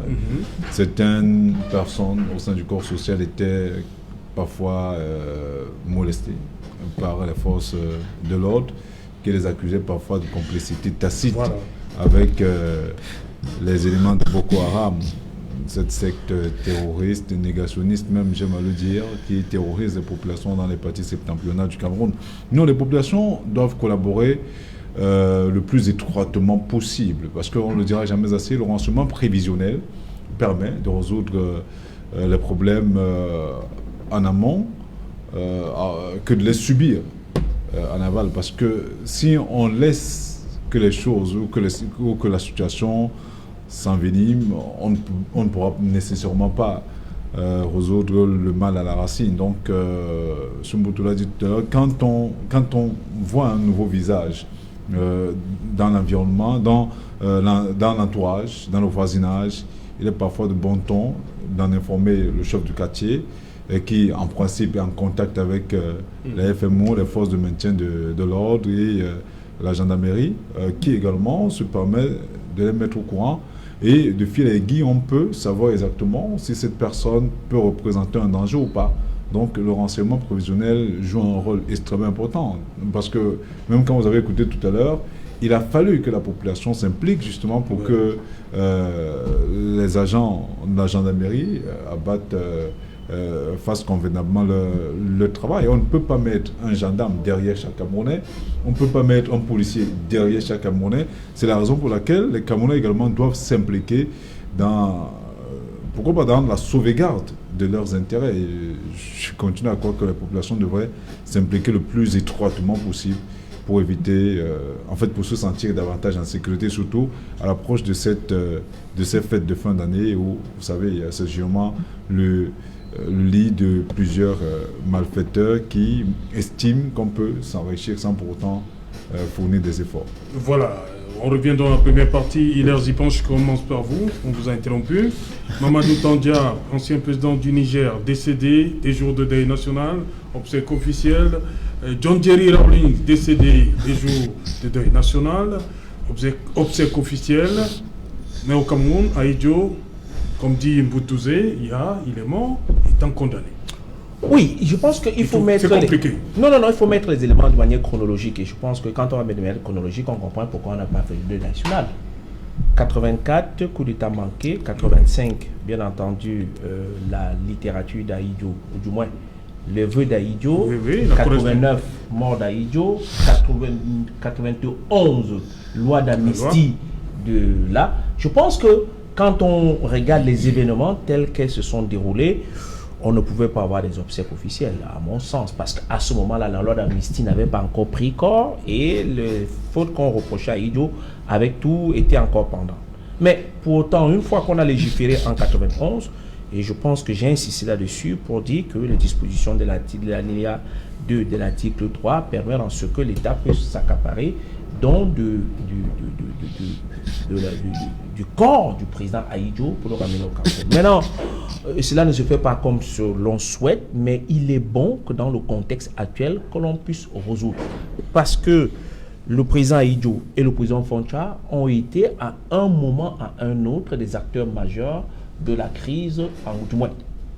certaines personnes au sein du corps social étaient parfois molestées par les forces de l'ordre, qui les accusaient parfois de complicité tacite avec les éléments de Boko Haram, cette secte terroriste, négationniste même, j'aime à le dire, qui terrorise les populations dans les parties septentrionales du Cameroun. Nous, les populations doivent collaborer le plus étroitement possible, parce qu'on ne le dira jamais assez, le renseignement prévisionnel permet de résoudre les problèmes en amont que de les subir en aval, parce que si on laisse que les choses ou que la situation s'envenime, on ne pourra nécessairement pas résoudre le mal à la racine. Donc, Sumboutou l'a dit tout à l'heure, quand on voit un nouveau visage dans l'environnement, dans l'entourage, dans le voisinage, il est parfois de bon ton d'en informer le chef du quartier, qui en principe est en contact avec les FMO, les forces de maintien de l'ordre et la gendarmerie, qui également se permet de les mettre au courant. Et de fil à aiguille, on peut savoir exactement si cette personne peut représenter un danger ou pas. Donc le renseignement prévisionnel joue un rôle extrêmement important. Parce que même quand vous avez écouté tout à l'heure, il a fallu que la population s'implique justement pour que les agents de la gendarmerie fassent convenablement le travail. On ne peut pas mettre un gendarme derrière chaque Camerounais, on ne peut pas mettre un policier derrière chaque Camerounais. C'est la raison pour laquelle les Camerounais également doivent s'impliquer pourquoi pas dans la sauvegarde de leurs intérêts. Et je continue à croire que la population devrait s'impliquer le plus étroitement possible pour éviter, pour se sentir davantage en sécurité, surtout à l'approche de ces fêtes de fin d'année où, vous savez, il y a généralement le lit de plusieurs malfaiteurs qui estiment qu'on peut s'enrichir sans pour autant fournir des efforts. Voilà, on revient dans la première partie. Hilaire Zipan, je commence par vous, on vous a interrompu. Mamadou Tandia, ancien président du Niger, décédé des jours de deuil national, obsèques officielles. John Jerry Rawlings, décédé des jours de deuil national, obsèques officielles. Mais au Cameroun, à Idjo, comme dit Mboutouzé, il est mort, étant condamné. Oui, je pense qu'il faut mettre... C'est compliqué. Non, il faut mettre les éléments de manière chronologique. Et je pense que quand on va mettre de manière chronologique, on comprend pourquoi on n'a pas fait le deuil national. 84, coup d'État manqué. 85, bien entendu, la littérature d'Aïdjo, ou du moins, le vœu d'Aïdjo. 89, mort d'Aïdjo. 91, loi d'amnistie de là. Je pense que quand on regarde les événements tels qu'ils se sont déroulés, on ne pouvait pas avoir des obsèques officielles, à mon sens, parce qu'à ce moment-là, la loi d'amnistie n'avait pas encore pris corps et les fautes qu'on reprochait à Idjo, avec tout, étaient encore pendantes. Mais pour autant, une fois qu'on a légiféré en 91, et je pense que j'ai insisté là-dessus pour dire que les dispositions de l'alinéa 2 de l'article 3 permettent en ce que l'État puisse s'accaparer du corps du président Aïdjo pour le ramener au Cameroun. Maintenant, cela ne se fait pas comme l'on souhaite, mais il est bon que dans le contexte actuel, que l'on puisse résoudre. Parce que le président Aïdjo et le président Foncha ont été à un moment à un autre des acteurs majeurs de la crise, du moins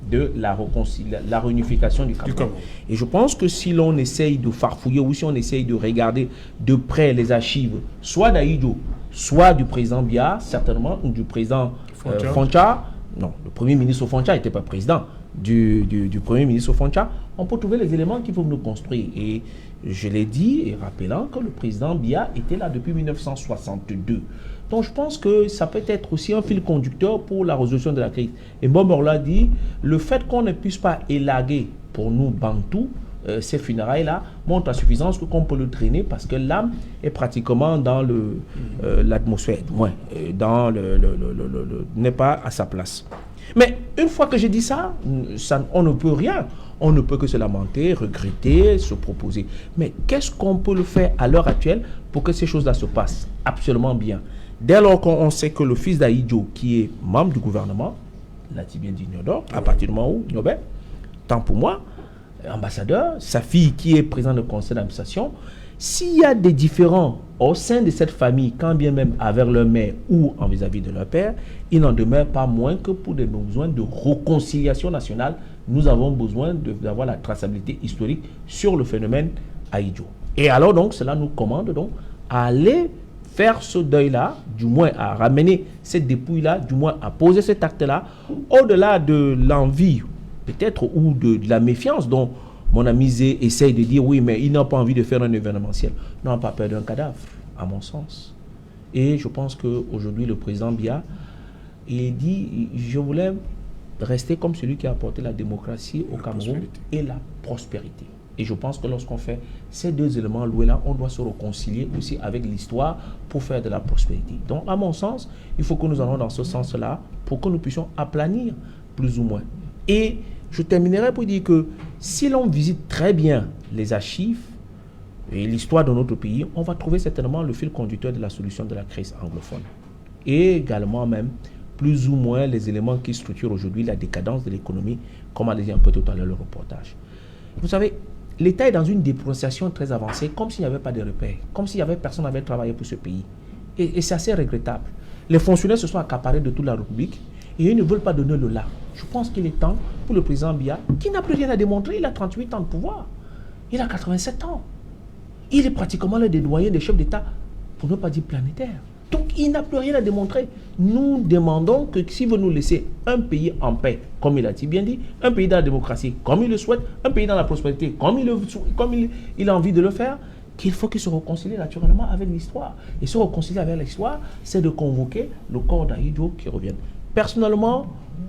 de la réunification du Cameroun. Et je pense que si l'on essaye de farfouiller ou si on essaye de regarder de près les archives, soit d'Aïdjo, soit du président Biya, certainement, ou du président Foncha, non, le premier ministre Foncha n'était pas président, du premier ministre Foncha, on peut trouver les éléments qui peuvent nous construire. Et je l'ai dit, et rappelant que le président Biya était là depuis 1962. Donc je pense que ça peut être aussi un fil conducteur pour la résolution de la crise. Et Bob l'a dit, le fait qu'on ne puisse pas élaguer pour nous Bantous ces funérailles-là montre à suffisance qu'on peut le traîner parce que l'âme est pratiquement dans l'atmosphère, n'est pas à sa place. Mais une fois que j'ai dit ça, on ne peut rien. On ne peut que se lamenter, regretter, se proposer. Mais qu'est-ce qu'on peut le faire à l'heure actuelle pour que ces choses-là se passent absolument bien? Dès lors qu'on sait que le fils d'Aïdjo, qui est membre du gouvernement, Latibien Dignodor, à partir du moment où, Nobel, tant pour moi, ambassadeur, sa fille qui est présidente du conseil d'administration, s'il y a des différends au sein de cette famille, quand bien même avec leur mère ou en vis-à-vis de leur père, il n'en demeure pas moins que pour des besoins de réconciliation nationale, nous avons besoin d'avoir la traçabilité historique sur le phénomène Aïdjo. Et alors donc, cela nous commande donc à aller faire ce deuil-là, du moins à ramener cette dépouille-là, du moins à poser cet acte-là, au-delà de l'envie, peut-être, ou de la méfiance dont mon ami Zé essaye de dire, oui, mais il n'a pas envie de faire un événementiel. Non, pas peur d'un cadavre, à mon sens. Et je pense qu'aujourd'hui, le président Biya, il dit, je voulais rester comme celui qui a apporté la démocratie au Cameroun et la prospérité. Et je pense que lorsqu'on fait ces deux éléments loués-là, on doit se réconcilier aussi avec l'histoire pour faire de la prospérité. Donc, à mon sens, il faut que nous allons dans ce sens-là pour que nous puissions aplanir plus ou moins. Et je terminerai pour dire que si l'on visite très bien les archives et l'histoire de notre pays, on va trouver certainement le fil conducteur de la solution de la crise anglophone. Et également même, plus ou moins, les éléments qui structurent aujourd'hui la décadence de l'économie, comme a dit un peu tout à l'heure le reportage. Vous savez, l'État est dans une dépréciation très avancée, comme s'il n'y avait pas de repères, comme s'il n'y avait personne qui avait travaillé pour ce pays. Et c'est assez regrettable. Les fonctionnaires se sont accaparés de toute la République et ils ne veulent pas donner le là. Je pense qu'il est temps pour le président Biya, qui n'a plus rien à démontrer, il a 38 ans de pouvoir. Il a 87 ans. Il est pratiquement l'un des doyens des chefs d'État, pour ne pas dire planétaire. Donc il n'a plus rien à démontrer. Nous demandons que s'il veut nous laisser un pays en paix, comme il a bien dit, un pays dans la démocratie, comme il le souhaite, un pays dans la prospérité, comme il a envie de le faire, qu'il faut qu'il se réconcilie naturellement avec l'histoire. Et se réconcilier avec l'histoire, c'est de convoquer le corps d'Aïdjo qui revienne. Personnellement,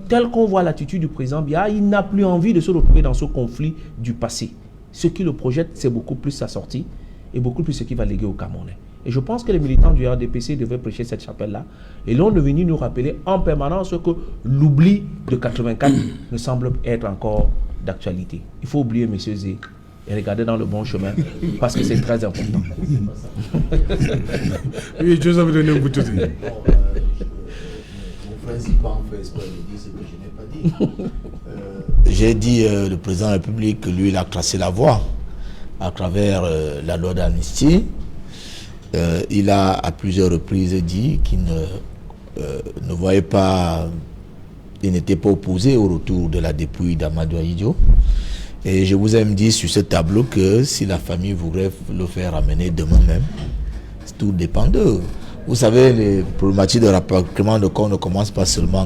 tel qu'on voit l'attitude du président Biya, il n'a plus envie de se retrouver dans ce conflit du passé. Ce qui le projette, c'est beaucoup plus sa sortie et beaucoup plus ce qu'il va léguer aux Camerounais. Et je pense que les militants du RDPC devaient prêcher cette chapelle-là. Et l'on est venu nous rappeler en permanence que l'oubli de 84 ne semble être encore d'actualité. Il faut oublier, messieurs Zé, et regarder dans le bon chemin, parce que c'est très important. Oui, Joseph René Boutou. J'ai dit, le président de la République, lui, il a tracé la voie à travers la loi d'amnistie. Il a à plusieurs reprises dit qu'il ne voyait pas, il n'était pas opposé au retour de la dépouille d'Amadou Ahidjo. Et je vous ai dit sur ce tableau que si la famille voudrait le faire ramener demain même, tout dépend d'eux. Vous savez, les problématiques de rapatriement de corps ne commencent pas seulement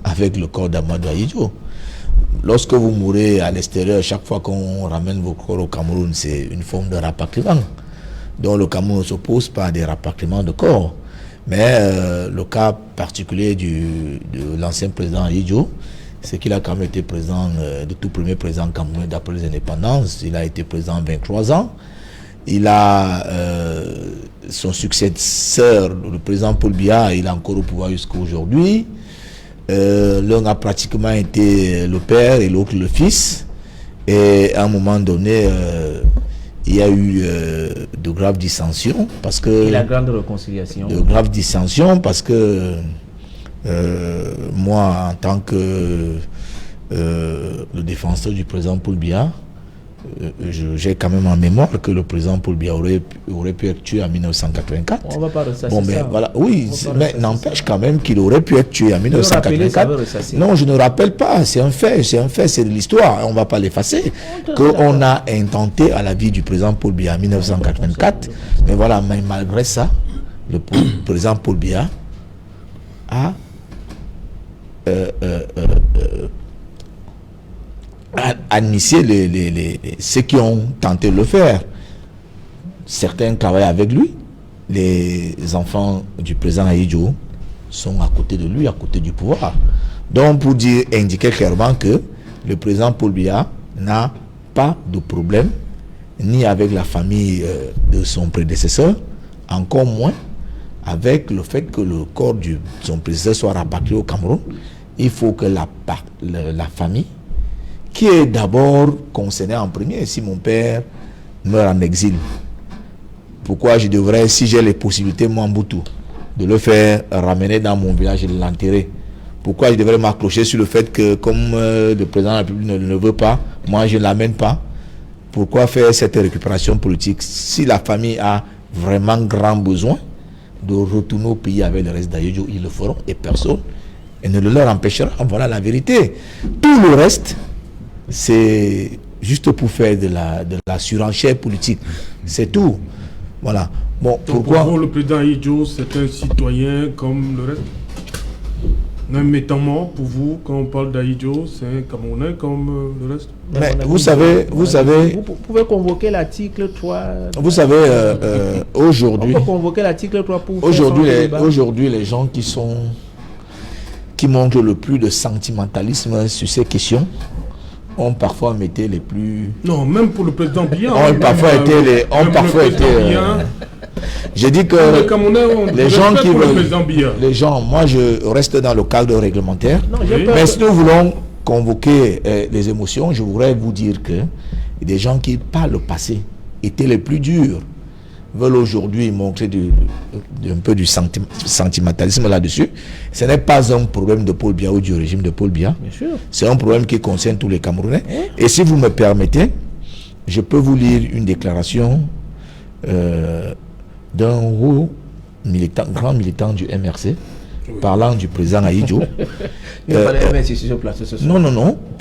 avec le corps d'Amadou Ahidjo. Lorsque vous mourrez à l'extérieur, chaque fois qu'on ramène vos corps au Cameroun, c'est une forme de rapatriement. Donc le Cameroun ne s'oppose pas à des rapatriements de corps. Mais le cas particulier de l'ancien président Ahidjo, c'est qu'il a quand même été président, le tout premier président camerounais d'après les indépendances. Il a été président 23 ans. Il a son successeur, le président Paul Biya, il est encore au pouvoir jusqu'à aujourd'hui. L'un a pratiquement été le père et l'autre le fils. Et à un moment donné, il y a eu de graves dissensions parce que... Et la grande réconciliation. De graves dissensions parce que moi, en tant que le défenseur du président Paul Biya, j'ai quand même en mémoire que le président Paul Biya aurait pu être tué en 1984. On va pas ressasser bon, mais ça. voilà, oui, mais n'empêche quand même qu'il aurait pu être tué en 1984. Non, je ne rappelle pas, c'est un fait, c'est de l'histoire, on ne va pas l'effacer. Qu'on a intenté à la vie du président Paul Biya en 1984. Mais voilà, mais malgré ça, le président Paul Biya a initié ceux qui ont tenté de le faire. Certains travaillent avec lui. Les enfants du président Ahidjo sont à côté de lui, à côté du pouvoir. Donc pour indiquer clairement que le président Paul Biya n'a pas de problème ni avec la famille de son prédécesseur, encore moins avec le fait que le corps de son prédécesseur soit rapatrié au Cameroun. Il faut que la famille, qui est d'abord concernée en premier, si mon père meurt en exil, pourquoi je devrais, si j'ai les possibilités, moi, Mboutou, de le faire ramener dans mon village et de l'enterrer? Pourquoi je devrais m'accrocher sur le fait que, comme le président de la République ne le veut pas, moi je ne l'amène pas? Pourquoi faire cette récupération politique? Si la famille a vraiment grand besoin de retourner au pays avec le reste d'Ahidjo, ils le feront et personne ne le leur empêchera. Voilà la vérité. Tout le reste, c'est juste pour faire de la surenchère politique. C'est tout. Voilà. Bon, pourquoi pour vous, le président Ahidjo, c'est un citoyen comme le reste? Un métamor pour vous, quand on parle d'Ahidjo, c'est un Camerounais comme le reste? Mais vous savez... Vous pouvez convoquer l'article 3... Vous savez, aujourd'hui... On peut convoquer l'article 3 pour... Aujourd'hui, les gens qui montrent le plus de sentimentalisme sur ces questions ont parfois été les plus... Non, même pour le président Biya. Ont parfois été... J'ai dit que les gens, moi je reste dans le cadre réglementaire, mais si nous voulons convoquer les émotions, je voudrais vous dire que des gens qui par le passé étaient les plus durs veulent aujourd'hui montrer un peu du sentimentalisme là-dessus. Ce n'est pas un problème de Paul Biya ou du régime de Paul Biya. C'est un problème qui concerne tous les Camerounais. Et si vous me permettez, je peux vous lire une déclaration d'un grand militant du MRC, parlant du président Ahidjo.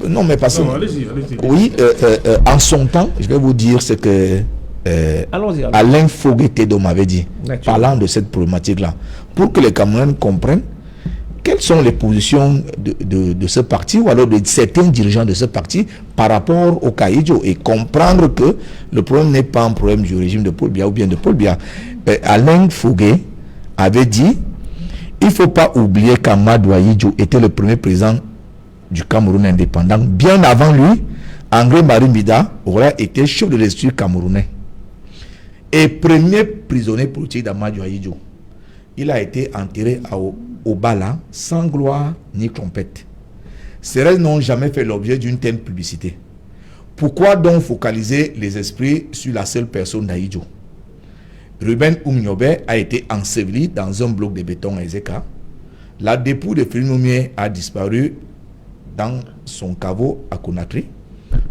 Non, mais parce que... allez-y. Oui, en son temps, je vais vous dire ce que Alain Foguetedo m'avait dit, parlant de cette problématique-là, pour que les Camerounais comprennent quelles sont les positions de ce parti, ou alors de certains dirigeants de ce parti par rapport au cas Ahidjo, et comprendre que le problème n'est pas un problème du régime de Paul Biya ou bien de Paul Biya. Alain Foguet avait dit: il ne faut pas oublier qu'Amadou Ahidjo était le premier président du Cameroun indépendant. Bien avant lui, André Marie Mida aurait été chef de l'exécutif camerounais. et premier prisonnier politique d'Amadio Ahidjo. Il a été enterré au Bala sans gloire ni trompette. Ces restes n'ont jamais fait l'objet d'une telle publicité. Pourquoi donc focaliser les esprits sur la seule personne d'Ahidjo? Ruben Oumniobe a été enseveli dans un bloc de béton à Ezeka. La dépouille de Félix Nomié a disparu dans son caveau à Conakry.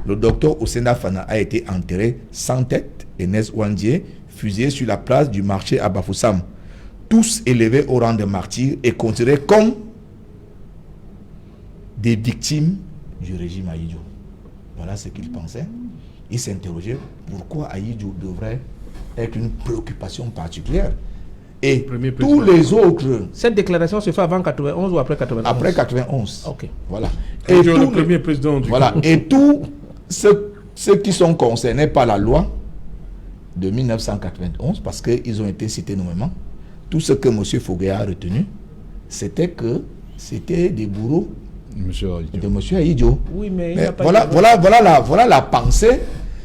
Le docteur Osenda Fana a été enterré sans tête et Nes Wandie fusillé sur la place du marché à Bafoussam. Tous élevés au rang de martyrs et considérés comme des victimes du régime Ahidjo. Voilà ce qu'il pensait. Il s'interrogeait pourquoi Ahidjo devrait être une préoccupation particulière. Et tous les autres... Cette déclaration se fait avant 91 ou après 91? Après 91. Ok. Voilà. Et le premier président du voilà. Et tous ceux qui sont concernés par la loi de 1991, parce qu'ils ont été cités nommément, tout ce que M. Foguet a retenu, c'était que c'était des bourreaux de M. Ahidjo. Oui, mais voilà la pensée.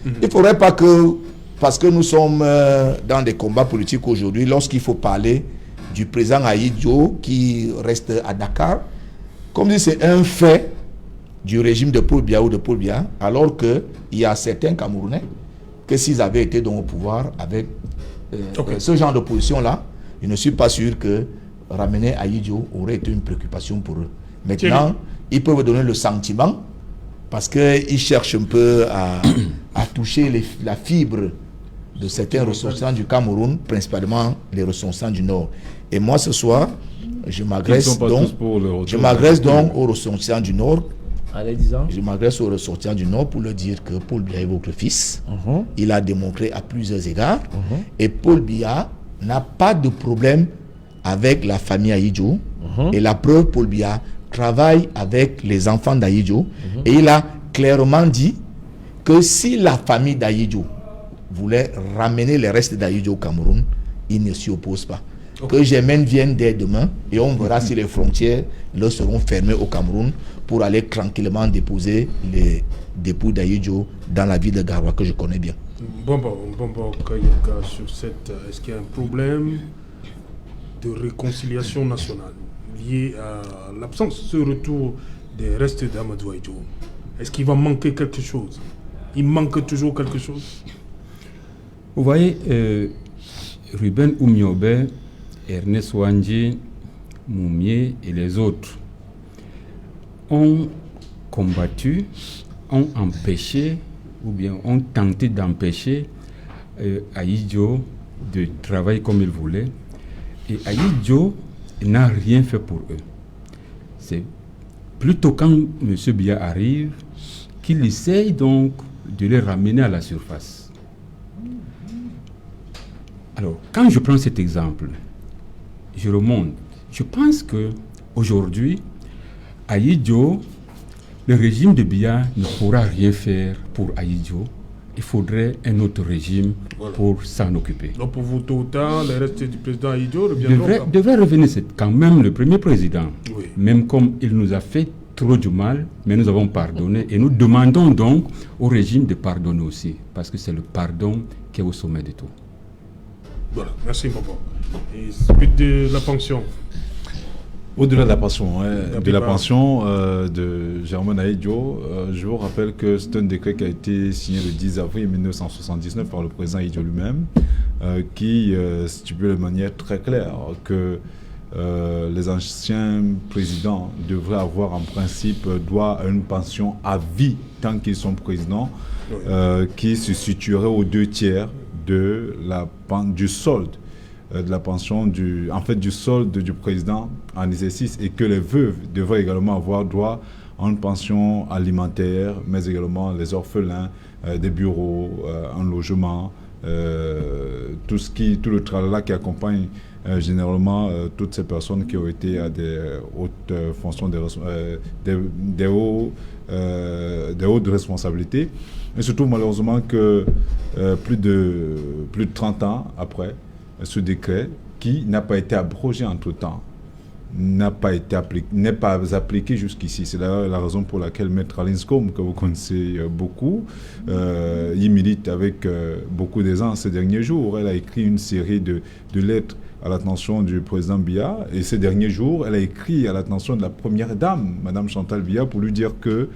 Il ne faudrait pas que, parce que nous sommes dans des combats politiques aujourd'hui, lorsqu'il faut parler du président Ahidjo qui reste à Dakar, comme si c'est un fait du régime de Paul Biya ou de Paul Biya, alors qu'il y a certains Camerounais que s'ils avaient été au pouvoir avec ce genre de position-là, je ne suis pas sûr que ramener Ahidjo aurait été une préoccupation pour eux. Maintenant, ils peuvent donner le sentiment, parce qu'ils cherchent un peu à toucher la fibre de certains ressortissants du Cameroun, principalement les ressortissants du Nord. Et moi, ce soir, je m'adresse donc aux ressortissants du Nord. Je m'adresse aux ressortissants du Nord pour leur dire que Paul Biya est votre fils. Il a démontré à plusieurs égards. Et Paul Biya n'a pas de problème avec la famille Ahidjo. Et la preuve, Paul Biya travaille avec les enfants d'Ahidjo. Et il a clairement dit que si la famille d'Ahidjo voulait ramener les restes d'Ahidjo au Cameroun, il ne s'y oppose pas. Que Germaine vienne dès demain et on verra si les frontières leur seront fermées au Cameroun pour aller tranquillement déposer les dépouilles d'Ahidjo dans la ville de Garoua que je connais bien. Bon, Kayaka, sur cette, est-ce qu'il y a un problème de réconciliation nationale lié à l'absence, ce retour des restes d'Amadou Ahidjo? Est-ce qu'il va manquer quelque chose? Il manque toujours quelque chose? Vous voyez, Ruben Oumniobe, Ernest Wandie, Moumié et les autres ont combattu, ont empêché ou bien ont tenté d'empêcher Ahidjo de travailler comme il voulait. Et Ahidjo n'a rien fait pour eux. C'est plutôt quand M. Biya arrive qu'il essaye donc de les ramener à la surface. Alors, quand je prends cet exemple, je remonte. Je pense que aujourd'hui, Ahidjo, le régime de Biya ne pourra rien faire pour Ahidjo. Il faudrait un autre régime pour s'en occuper. Donc pour vous, tôt ou tard, les restes du président Ahidjo devrait revenir. C'est quand même le premier président. Oui. Même comme il nous a fait trop du mal, mais nous avons pardonné. Et nous demandons donc au régime de pardonner aussi. Parce que c'est le pardon qui est au sommet de tout. Voilà, merci beaucoup. Et suite de la pension. Au-delà de la pension, de Germaine Ahidjo, je vous rappelle que c'est un décret qui a été signé le 10 avril 1979 par le président Ahidjo lui-même, qui stipule de manière très claire que les anciens présidents devraient avoir en principe droit à une pension à vie tant qu'ils sont présidents, qui se situerait aux 2/3 du solde de la pension, du solde du président en exercice, et que les veuves devraient également avoir droit à une pension alimentaire, mais également les orphelins, des bureaux, un logement, tout le tralala qui accompagne généralement toutes ces personnes qui ont été à des hautes fonctions, des hautes responsabilités. Et surtout malheureusement que plus de 30 ans après ce décret, qui n'a pas été abrogé entre-temps, n'est pas appliqué jusqu'ici. C'est la raison pour laquelle Maître Alinscombe, que vous connaissez beaucoup, il milite avec beaucoup d'aisance ces derniers jours. Elle a écrit une série de lettres à l'attention du président Biya, et ces derniers jours, elle a écrit à l'attention de la première dame, Madame Chantal Biya, pour lui dire que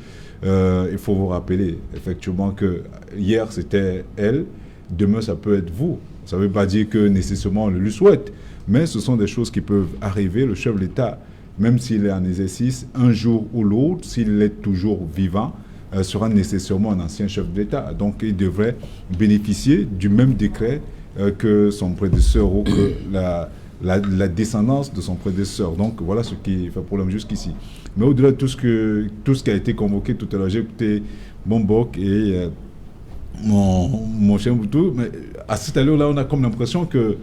il faut vous rappeler effectivement que hier c'était elle, demain ça peut être vous. Ça ne veut pas dire que nécessairement on le lui souhaite, mais ce sont des choses qui peuvent arriver. Le chef de l'État, même s'il est en exercice, un jour ou l'autre, s'il est toujours vivant, sera nécessairement un ancien chef de l'État. Donc il devrait bénéficier du même décret que son prédécesseur ou que la descendance de son prédécesseur. Donc voilà ce qui fait problème jusqu'ici. Mais au-delà de tout ce qui a été convoqué tout à l'heure, j'ai écouté Bombok et mon chien Boutou, mais à cette allure-là, on a comme l'impression que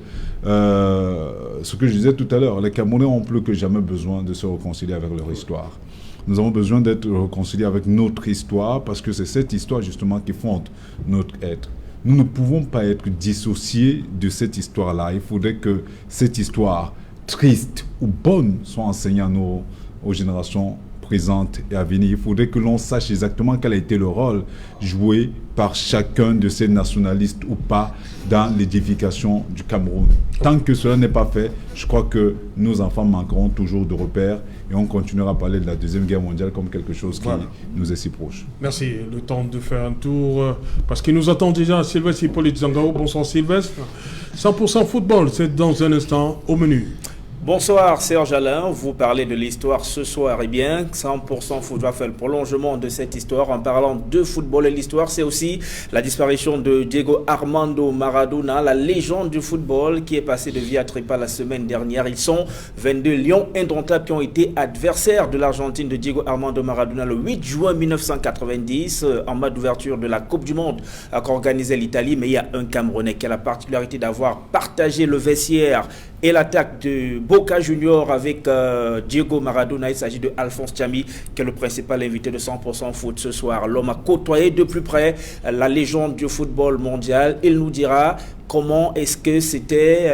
ce que je disais tout à l'heure, les Camerounais ont plus que jamais besoin de se réconcilier avec leur histoire. Nous avons besoin d'être réconciliés avec notre histoire parce que c'est cette histoire justement qui fonde notre être. Nous ne pouvons pas être dissociés de cette histoire-là. Il faudrait que cette histoire, triste ou bonne, soit enseignée aux générations présentes et à venir. Il faudrait que l'on sache exactement quel a été le rôle joué par chacun de ces nationalistes ou pas dans l'édification du Cameroun. Tant que cela n'est pas fait, je crois que nos enfants manqueront toujours de repères et on continuera à parler de la Deuxième Guerre mondiale comme quelque chose qui nous est si proche. Merci. Le temps de faire un tour, parce qu'il nous attend déjà Sylvestre Hippolyte Zangao. Bonsoir Sylvestre. 100% football, c'est dans un instant au menu. Bonsoir Serge Alain, vous parlez de l'histoire ce soir. Eh bien, 100% foot va faire le prolongement de cette histoire en parlant de football. Et l'histoire, c'est aussi la disparition de Diego Armando Maradona, la légende du football qui est passé de vie à trépas la semaine dernière. Ils sont 22 lions indomptables qui ont été adversaires de l'Argentine de Diego Armando Maradona le 8 juin 1990 en match d'ouverture de la Coupe du Monde qu'organisait l'Italie. Mais il y a un Camerounais qui a la particularité d'avoir partagé le vestiaire et l'attaque de Boca Junior avec Diego Maradona. Il s'agit de Alphonse Thiami, qui est le principal invité de 100% foot ce soir. L'homme a côtoyé de plus près la légende du football mondial. Il nous dira comment est-ce que c'était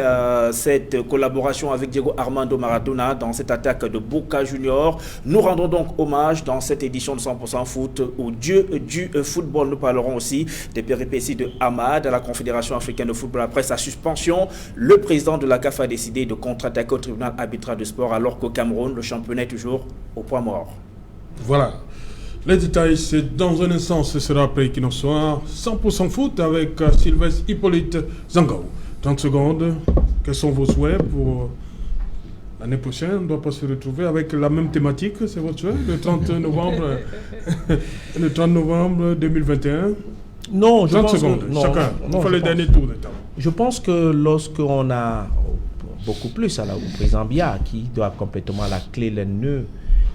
cette collaboration avec Diego Armando Maradona dans cette attaque de Boca Junior. Nous rendons donc hommage dans cette édition de 100% foot au dieu du football. Nous parlerons aussi des péripéties de Hamad à la Confédération africaine de football. Après sa suspension, le président de la CAF a décidé de contre-attaquer au tribunal arbitral de sport alors qu'au Cameroun, le championnat est toujours au point mort. Voilà. Les détails, c'est dans un instant, ce sera après qu'il en soit 100% foot avec Sylvestre Hippolyte Zangao. 30 secondes, quels sont vos souhaits pour l'année prochaine? On ne doit pas se retrouver avec la même thématique, c'est votre souhait, le 30 novembre, le 30 novembre 2021? Non, je 30 pense secondes, que, non, chacun. Non, il faut le dernier tour de temps. Je pense que lorsqu'on a beaucoup plus au président Biya, qui doit complètement la clé, les nœuds,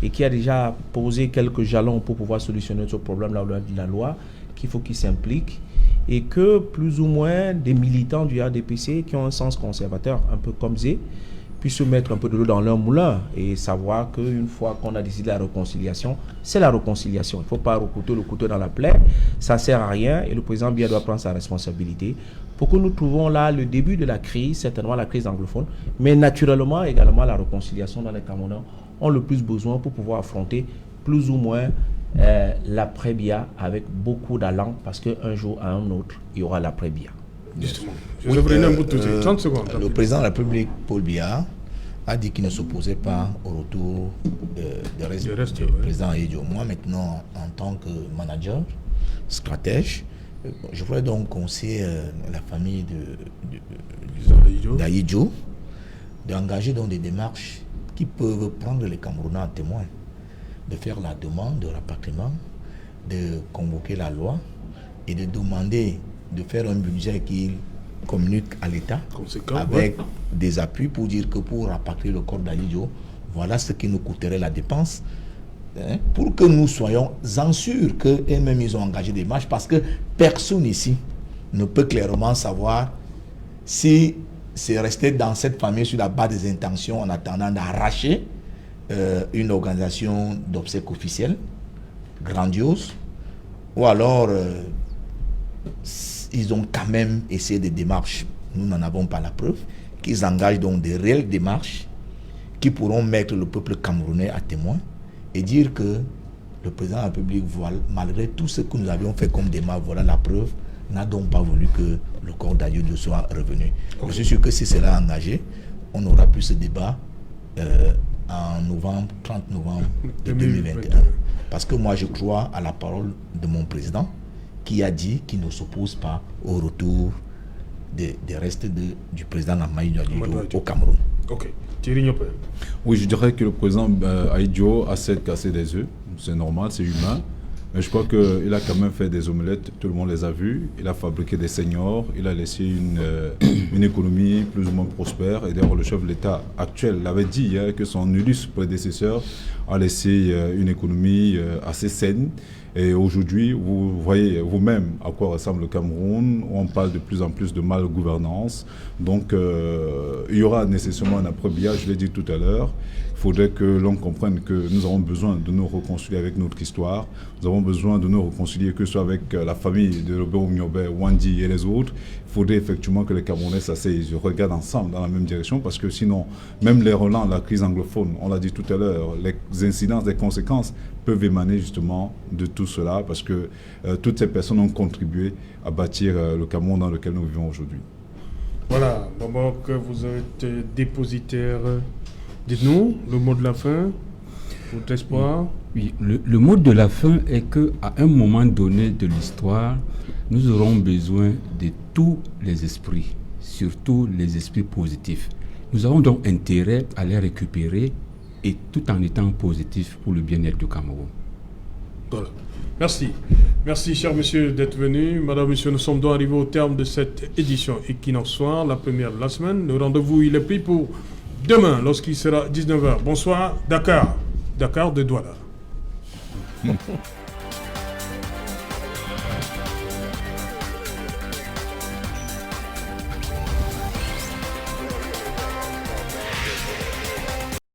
et qui a déjà posé quelques jalons pour pouvoir solutionner ce problème-là au-delà de la loi, qu'il faut qu'il s'implique, et que plus ou moins des militants du RDPC qui ont un sens conservateur, un peu comme Zé, puissent se mettre un peu de l'eau dans leur moulin et savoir qu'une fois qu'on a décidé la réconciliation, c'est la réconciliation. Il ne faut pas recouter le couteau dans la plaie, ça ne sert à rien, et le président Biya doit prendre sa responsabilité pour que nous trouvions là le début de la crise, certainement la crise anglophone, mais naturellement également la réconciliation dans les Camerounais ont le plus besoin pour pouvoir affronter plus ou moins l'après-Biya avec beaucoup d'allant, parce qu'un jour à un autre, il y aura l'après-Biya. Justement. Oui, 30 secondes. Le président de la République, Paul Biya, a dit qu'il ne s'opposait pas au retour du président Aïdjo. Moi, maintenant, en tant que manager, stratège, je voudrais donc conseiller la famille d'Aïdjo d'engager donc des démarches qui peuvent prendre les Camerounais en témoin, de faire la demande de rapatriement, de convoquer la loi et de demander de faire un budget qui communique à l'État avec des appuis pour dire que pour rapatrier le corps d'Aïdjo, voilà ce qui nous coûterait la dépense, pour que nous soyons en sûrs qu'eux-mêmes ils ont engagé des marches, parce que personne ici ne peut clairement savoir si c'est resté dans cette famille sur la base des intentions en attendant d'arracher une organisation d'obsèques officielles grandiose, ou alors ils ont quand même essayé des démarches, nous n'en avons pas la preuve, qu'ils engagent donc des réelles démarches qui pourront mettre le peuple camerounais à témoin et dire que le président de la République, malgré tout ce que nous avions fait comme démarche, voilà la preuve, n'a donc pas voulu que le corps d'Ayodio soit revenu. Je suis sûr que si c'est là engagé, on aura plus ce débat en novembre, 30 novembre 2021. Parce que moi, je crois à la parole de mon président qui a dit qu'il ne s'oppose pas au retour des restes du président Ahmadou Ahidjo au Cameroun. Ok. Thierry Nyopé. Oui, je dirais que le président Ahidjo a certes cassé des œufs. C'est normal, c'est humain. Mais je crois qu'il a quand même fait des omelettes, tout le monde les a vus. Il a fabriqué des seniors, il a laissé une économie plus ou moins prospère. Et d'ailleurs, le chef de l'État actuel l'avait dit que son illustre prédécesseur a laissé une économie assez saine. Et aujourd'hui, vous voyez vous-même à quoi ressemble le Cameroun, où on parle de plus en plus de mal-gouvernance. Donc, il y aura nécessairement un après-biage, je l'ai dit tout à l'heure. Il faudrait que l'on comprenne que nous avons besoin de nous réconcilier avec notre histoire. Nous avons besoin de nous réconcilier, que ce soit avec la famille de Robert Oumiobe, Wandi et les autres. Il faudrait effectivement que les Camerounais s'asseyent, ils regardent ensemble dans la même direction, parce que sinon, même les relents, la crise anglophone, on l'a dit tout à l'heure, les incidences, les conséquences peuvent émaner justement de tout cela, parce que toutes ces personnes ont contribué à bâtir le Cameroun dans lequel nous vivons aujourd'hui. Voilà, d'abord que vous êtes dépositaire. Dites-nous le mot de la fin, votre espoir. Oui, le mot de la fin est qu'à un moment donné de l'histoire, nous aurons besoin de tous les esprits, surtout les esprits positifs. Nous avons donc intérêt à les récupérer et tout en étant positifs pour le bien-être du Cameroun. Voilà. Merci. Merci, cher monsieur, d'être venu. Madame, monsieur, nous sommes donc arrivés au terme de cette édition Equinox Soir, la première de la semaine. Le rendez-vous, il est pris pour demain, lorsqu'il sera 19h. Bonsoir, Dakar. Dakar de Douala.